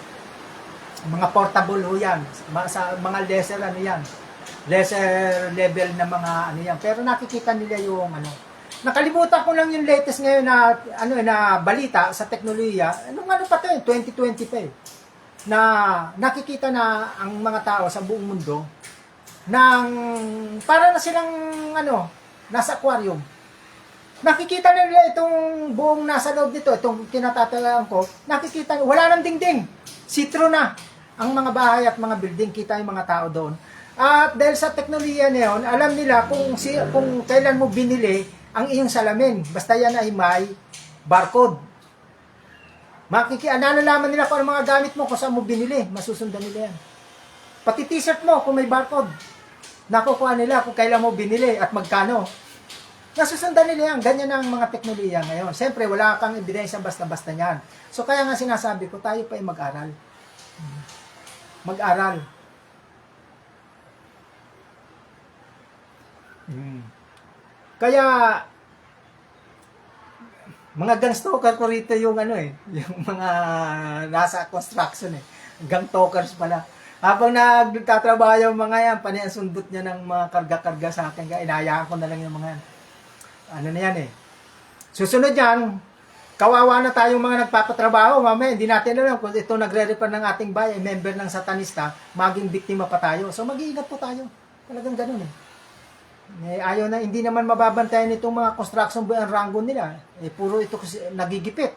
mga portable ho yan. Sa mga lesser ano yan. Lesser level na mga ano yan. Pero nakikita nila yung ano. Nakalimutan ko lang yung latest ngayon na ano na balita sa teknolohiya. Anong ano pa to 2020 pa eh. Na nakikita na ang mga tao sa buong mundo ng para na silang ano, nasa aquarium. Nakikita na nila itong buong nasa loob nito, itong tinatatalaan ko, nakikita, wala nang dingding. Sitro na ang mga bahay at mga building, kita yung mga tao doon. At dahil sa teknolohiya na yun, alam nila kung kailan mo binili ang iyong salamin. Basta yan ay may barcode. Nalalaman nila kung ano mga gamit mo, kung saan mo binili, masusundan nila yan. Pati t-shirt mo, kung may barcode, nakukuha nila kung kailan mo binili at magkano. Nasusundan nila yan. Ganyan ang mga teknolohiya ngayon. Siyempre, wala kang ebidensya basta-basta niyan. So, kaya nga sinasabi ko, tayo pa ay mag-aral. Mag-aral. Kaya, mga gang stalker ko rito yung ano yung mga nasa construction gang talkers pala. Habang nagtatrabaho yung mga yan, panay ang sundot niya ng mga karga-karga sa akin. Kaya inayaan ko na lang yung mga yan. Ano na yan Susunod yan, kawawa na tayong mga nagpapatrabaho. Mamaya, hindi natin alam kung ito nagre-repair ng ating bahay, member ng satanista, maging biktima pa tayo. So, mag-iingat po tayo. Talagang ganun ayaw na, hindi naman mababantayan itong mga construction boy ang ranggo nila. Puro ito nagigipit.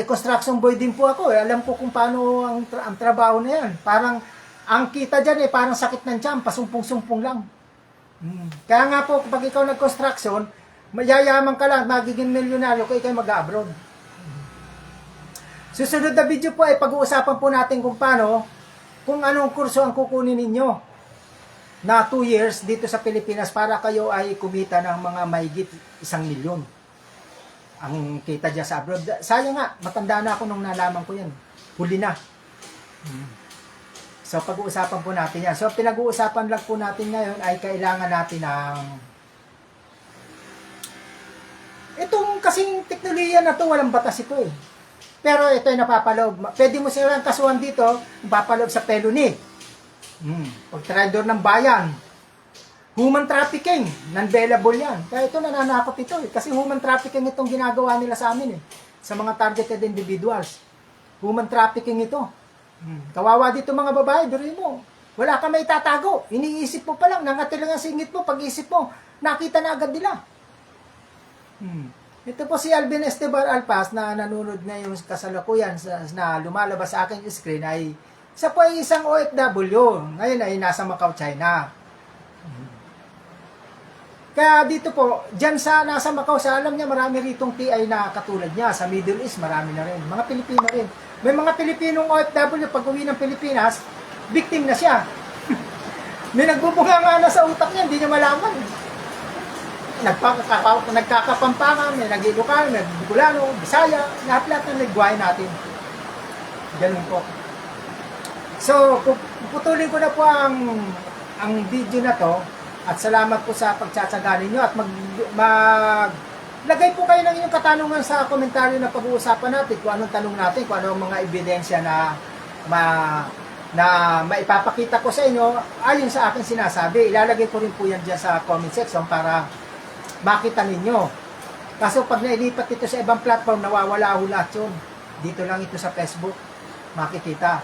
Construction boy din po ako. Alam ko kung paano ang trabaho na yan. Parang, ang kita dyan parang sakit ng tiyan, pasumpong-sumpong lang. Kaya nga po, pag ikaw nag-construction, mayayaman ka lang, magiging milyonaryo kung ikaw mag-abroad. Susunod na video po ay pag-uusapan po natin kung anong kurso ang kukunin ninyo na 2 years dito sa Pilipinas para kayo ay kumita ng mga mahigit 1 milyon. Ang kita dyan sa abroad. Sayang nga, matanda na ako nung nalaman ko yan. Huli na. So, pag-uusapan po natin yan. So, pinag-uusapan lang po natin ngayon ay kailangan natin ng itong kasing teknolohiya na to, walang batas ito Pero ito ay napapaloob. Pwede mo silang kasuhan dito, napapaloob sa felony. Pag-traidor ng bayan. Human trafficking, non-bailable yan. Kaya ito, nananakot ito Kasi human trafficking itong ginagawa nila sa amin sa mga targeted individuals. Human trafficking ito. Kawawa dito mga babae, durin mo. Wala ka may tatago. Iniisip mo pa lang, nangatil lang ang singit mo, pag-isip mo, nakita na agad nila. Ito po si Alvin Esteban Alpas na nanunod na yung kasalukuyan na lumalabas sa aking screen ay siya po ay isang OFW. Ngayon ay nasa Macau, China. Kaya dito po, dyan nasa Macau, alam niya marami ritong TI na katulad niya. Sa Middle East, marami na rin. Mga Pilipino rin. May mga Pilipinong OFW, pag uwi ng Pilipinas, victim na siya. May nagbubunga nga na sa utak niya, hindi niya malaman. Nagkakapampangan, may nag-Ilocano, may Bicolano, Bisaya, lahat-lahat na nagwain natin. Ganun po. So, puputulin ko na po ang video na to at salamat po sa pagtsatsaga ninyo at maglagay po kayo ng inyong katanungan sa komentaryo na pag-uusapan natin kung anong tanong natin, kung anong mga ebidensya na maipapakita ko sa inyo ayon sa aking sinasabi. Ilalagay ko rin po yan dyan sa comment section para makita ninyo. Kaso pag nailipat ito sa ibang platform, nawawala ho lahat yun. Dito lang ito sa Facebook, makikita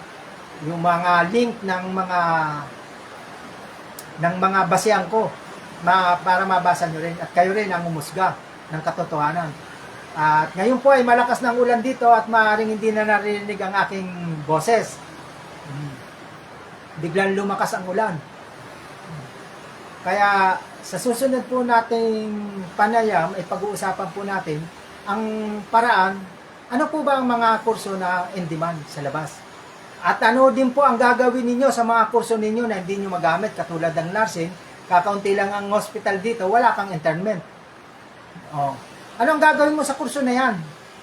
yung mga link ng mga basehan ko para mabasa nyo rin at kayo rin ang umusga ng katotohanan. At ngayon po ay malakas ng ulan dito at maaaring hindi na narinig ang aking boses. Biglang lumakas ang ulan. Kaya sa susunod po nating panayam, ay pag-uusapan po natin ang paraan, ano po ba ang mga kurso na in demand sa labas. At ano din po ang gagawin ninyo sa mga kurso ninyo na hindi nyo magamit, katulad ng nursing, kakaunti lang ang hospital dito, wala kang internment. Oh. Anong gagawin mo sa kurso na yan?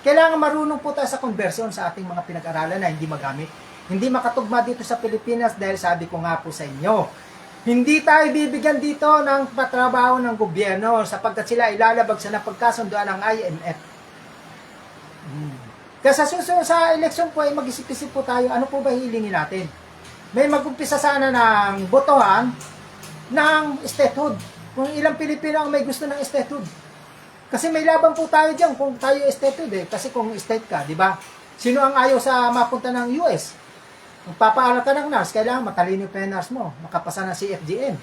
Kailangan marunong po tayo sa conversion sa ating mga pinag-aralan na hindi magamit. Hindi makatugma dito sa Pilipinas dahil sabi ko nga po sa inyo, hindi tayo bibigyan dito ng patrabaho ng gobyerno sapagkat sila ilalabag sa napagkasunduan ng IMF. Kaya sa susunod sa eleksyon po ay mag-isip-isip po tayo, ano po ba hilingin natin? May mag-umpisa sana ng botohan ng statehood. Kung ilang Pilipino ang may gusto ng statehood. Kasi may laban po tayo diyan kung tayo statehood eh. Kasi kung state ka, di ba? Sino ang ayaw sa mapunta ng US? Kung papaaral ka ng nurse, kailangan matalino pa yung nurse mo. Makapasa ng CFGN.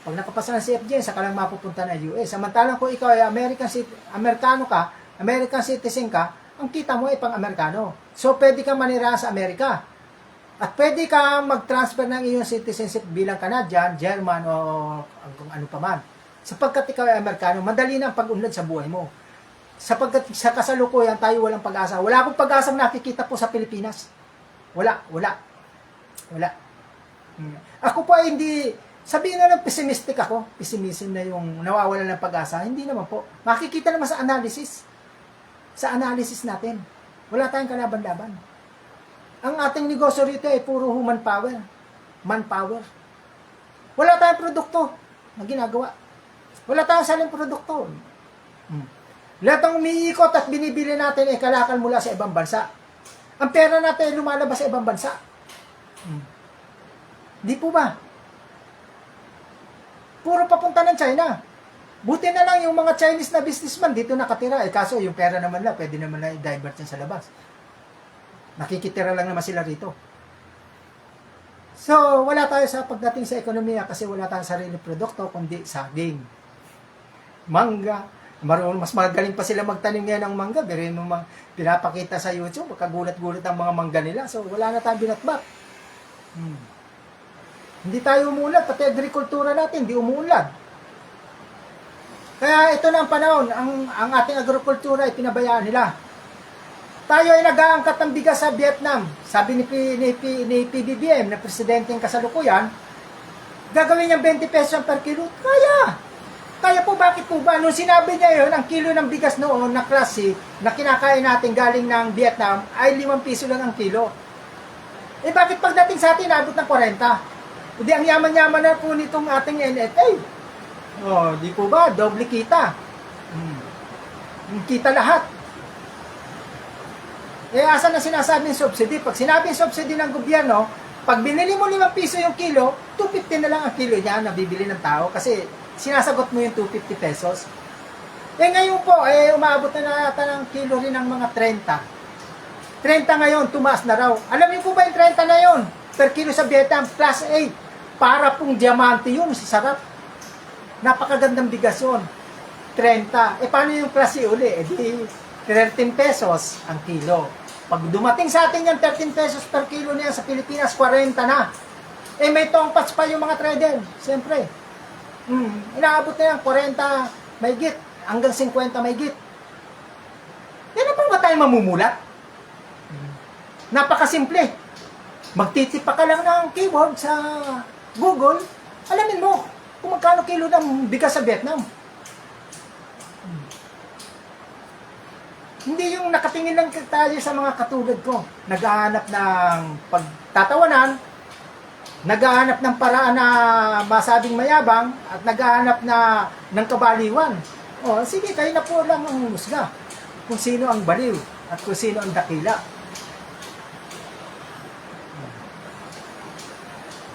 Pag nakapasa ng CFGN, saka lang mapupunta ng US. Samantalang kung ikaw ay Amerikano ka, American citizen ka, ang kita mo ay pang-Amerikano. So, pwede kang manirahan sa Amerika. At pwede kang mag-transfer ng iyong citizenship bilang Canadian, German, o kung ano pa man. Sapagkat ikaw ay Amerikano, madali na ang pag-unlad sa buhay mo. Sapagkat sa kasalukuyan, tayo walang pag-asa. Wala akong pag-asang nakikita po sa Pilipinas. Wala. Ako po ay hindi, sabihin na lang pessimistic ako. Pessimism na yung nawawalan ng pag-asa. Hindi naman po. Makikita naman sa analysis. Sa analysis natin. Wala tayong kalaban-laban. Ang ating negosyo rito ay puro human power. Manpower. Wala tayong produkto na ginagawa. Wala tayong saling produkto. Lahat ng umiikot at binibili natin ay kalakal mula sa ibang bansa. Ang pera natin ay lumalabas sa ibang bansa. Di po ba? Puro papunta ng China. Buti na lang yung mga Chinese na businessman dito nakatira. Kaso yung pera naman lang, pwede naman lang i-divert yan sa labas. Nakikitira lang naman sila rito. So, wala tayo sa pagdating sa ekonomiya kasi wala tayong sarili produkto, kundi saging. Mangga. Mas magaling pa sila magtanim ngayon ng mangga. Pero yung mga pinapakita sa YouTube, makagulat-gulat ang mga mangga nila. So, wala na tayong binatbat. Hindi tayo umuunlad. Pati agrikultura natin, hindi umuunlad. Kaya ito na ang panahon, ang ating agrikultura ay pinabayaan nila. Tayo ay nag-aangkat ng bigas sa Vietnam. Sabi ni PBBM, na presidenteng kasalukuyan, gagawin niyang 20 pesos per kilo. Kaya po, bakit po ba? Nung sinabi niya yun, ang kilo ng bigas noon na klase na kinakain natin galing ng Vietnam ay 5 piso lang ang kilo. Bakit pagdating sa atin, abot ng 40? Hindi, ang yaman-yaman na po nitong ating NFA. Di po ba? Doble kita. Kita lahat. Asan na sinasabing subsidy? Pag sinabing subsidy ng gobyerno, pag binili mo 5 piso yung kilo, 250 na lang ang kilo niya na bibili ng tao kasi sinasagot mo yung 250 pesos. Ngayon po, umaabot na nata ng kilo rin ng mga 30. 30 ngayon, tumaas na raw. Alam niyo po ba yung 30 na yun? Per kilo sa Vietnam, plus 8. Para pong diamante yun, sarap. Napakagandang bigas yun. 30. Paano yung klase uli? Di 13 pesos ang kilo. Pag dumating sa atin yung 13 pesos per kilo niya sa Pilipinas, 40 na. May tongpats pa yung mga trader. Siyempre. Inaabot na yan, 40 may git. Hanggang 50 may git. Yan pa ba tayo mamumulat? Napakasimple. Magtitipa ka lang ng keyword sa Google, alamin mo kung magkano kilo ng bigas sa Vietnam. Hindi yung nakatingin lang tayo sa mga katulad ko. Naghahanap ng pagtatawanan, naghahanap ng paraan na masabing mayabang, at naghahanap ng kabaliwan. Sige, kayo na po lang ang husga kung sino ang baliw at kung sino ang dakila.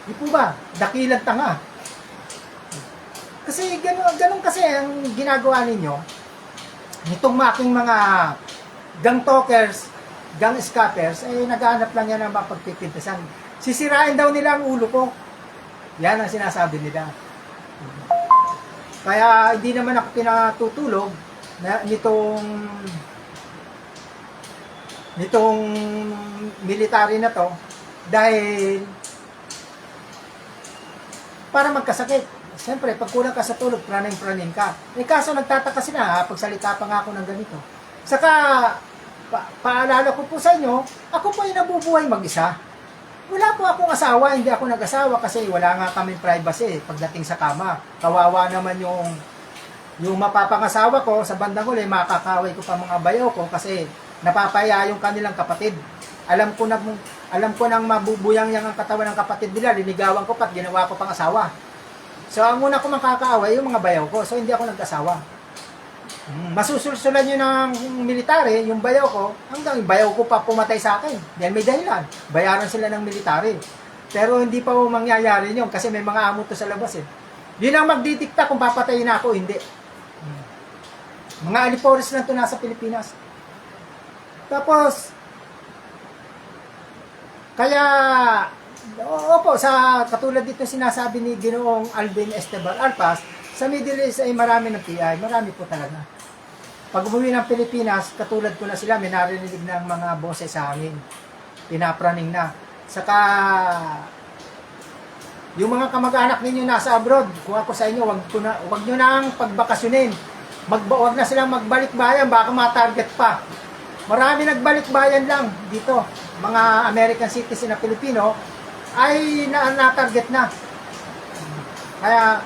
Di po ba? Dakilang tanga. Kasi ganun kasi ang ginagawa ninyo. Nitong aking mga gang talkers, gang scappers, naghahanap lang yan ng mapagpipintasan. Sisirain daw nila ang ulo ko. Yan ang sinasabi nila. Kaya hindi naman ako pinatutulog na nitong military na to dahil para magkasakit. Siyempre, pag kulang ka sa tulog, praning-praning ka. Kaso nagtataka sila, pagsalita pa nga ako ng ganito. Saka, paalala ko po sa inyo, ako po ay nabubuhay mag-isa. Wala po akong asawa, hindi ako nag-asawa kasi wala nga kaming privacy pagdating sa kama. Kawawa naman yung mapapangasawa ko sa bandang huli, makakaway ko pa mga bayaw ko kasi napapaya yung kanilang kapatid. Alam ko nang mabubuyang yang ang katawan ng kapatid nila, linigawan ko pa't ginawa ko pang asawa. So ang una ko makakaaway yung mga bayaw ko, so hindi ako nag-asawa. Masusulsulan yun ng military, yung bayaw ko, hanggang yung bayaw ko pa pumatay sa akin. Dahil may dahilan, bayaran sila ng military. Pero hindi pa mangyayari yun kasi may mga amo to sa labas eh. Yun ang magdidikta kung papatayin ako, hindi. Mga alipores lang to nasa Pilipinas. Tapos, kaya, opo, sa katulad dito sinasabi ni Ginoong Alvin Esteban Alpas, sa Middle East ay marami ng PI, marami po talaga. Pag umuwi ng Pilipinas, katulad ko na sila, may narinig ng mga boses sa amin. Pinapraning na. Saka, yung mga kamag-anak ninyo nasa abroad, kung ako sa inyo, wag nyo nang pagbakasyonin. Wag na silang magbalik bayan, baka ma-target pa. Marami nagbalik bayan lang dito. Mga American citizen na Pilipino ay na-target na. Kaya,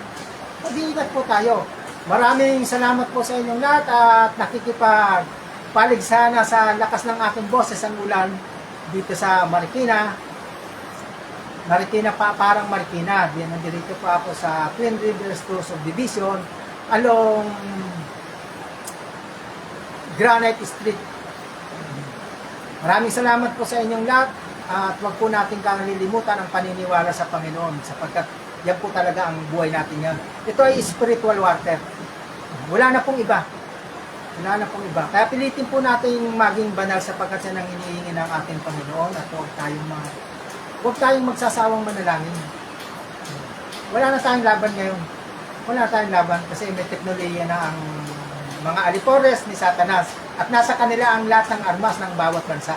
mag-iingat po tayo. Maraming salamat po sa inyong lahat at nakikipagpalig sana sa lakas ng aking boses ang ulan dito sa Marikina. Marikina pa, parang Marikina. Nandito po ako sa Twin Rivers Tours of Division along Granite Street. Maraming salamat po sa inyong lahat at wag po natin kalilimutan ang paniniwala sa Panginoon sapagkat yan po talaga ang buhay natin yan. Ito ay spiritual warfare. Wala na pong iba. Wala na pong iba. Kaya pilitin po natin maging banal sapagkat yan ang hinihingi ng ating Panginoon at huwag tayong magsasawang manalangin. Wala na tayong laban ngayon. Wala na tayong laban kasi may teknolohiya na ang mga alipores ni Satanas at nasa kanila ang lahat ng armas ng bawat bansa.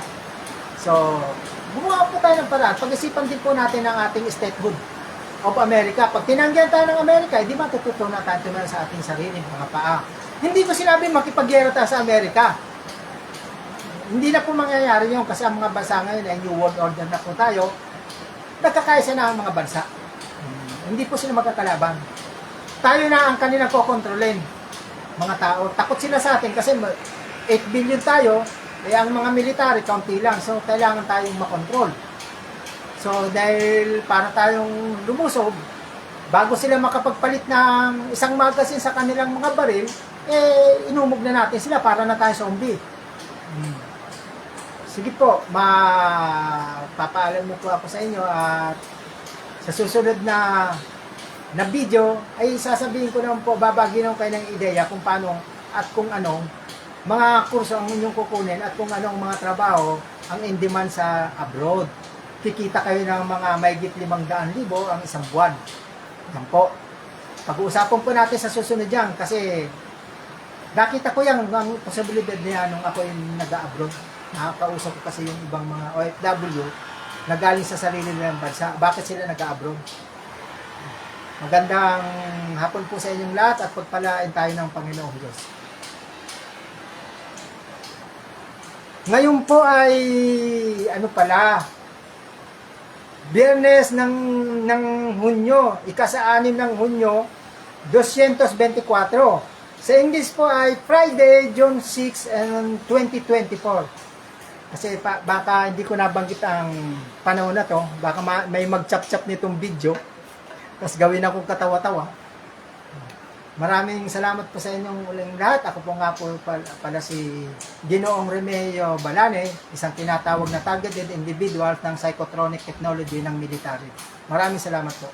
So, gumawa po tayo ng paraan. Pag-isipan din po natin ang ating statehood of America. Pag tinanggihan tayo ng Amerika, hindi matututunan tayo tumira sa ating sarili, mga paa. Hindi ko sinabi makipagyera tayo sa Amerika. Hindi na po mangyayari yun kasi ang mga bansa ngayon ay New World Order na po tayo. Nagkakaisa na ang mga bansa. Hindi po sila magkakalaban. Tayo na ang kanilang kokontrolin. Mga tao. Takot sila sa atin kasi 8 billion tayo, eh ang mga military, kaunti lang. So, kailangan tayong makontrol. So, dahil para tayong lumusob, bago sila makapagpalit ng isang magazine sa kanilang mga baril, eh, inumog na natin sila para na tayo zombie. Sige po, papaalam mo po ako sa inyo at sa susunod na video ay sasabihin ko naman po, babaginaw kayo ng ideya kung paano at kung anong mga kurso ang inyong kukunin at kung anong mga trabaho ang in demand sa abroad. Kikita kayo ng mga mahigit 500,000 ang isang buwan. Yan po. Pag-uusapan po natin sa susunod yan kasi nakita ko yan ang posibilidad niya nung ako yung nag-abroad. Nakakausap ko kasi yung ibang mga OFW na galing sa sarili nilang bansa. Bakit sila nag-abroad? Magandang hapon po sa inyong lahat at pagpalain tayo ng Panginoong Diyos. Ngayon po ay Biyernes ng Hunyo, ika-6 ng Hunyo, 224. Sa English po ay Friday, June 6, and 2024. Kasi baka hindi ko nabanggit ang panahon na to, baka may mag-chap-chap nitong video. Tapos gawin akong katawa-tawa. Maraming salamat po sa inyong uling lahat. Ako po nga po pala si Ginoong Remeo Balane, isang tinatawag na targeted individual ng psychotronic technology ng military. Maraming salamat po.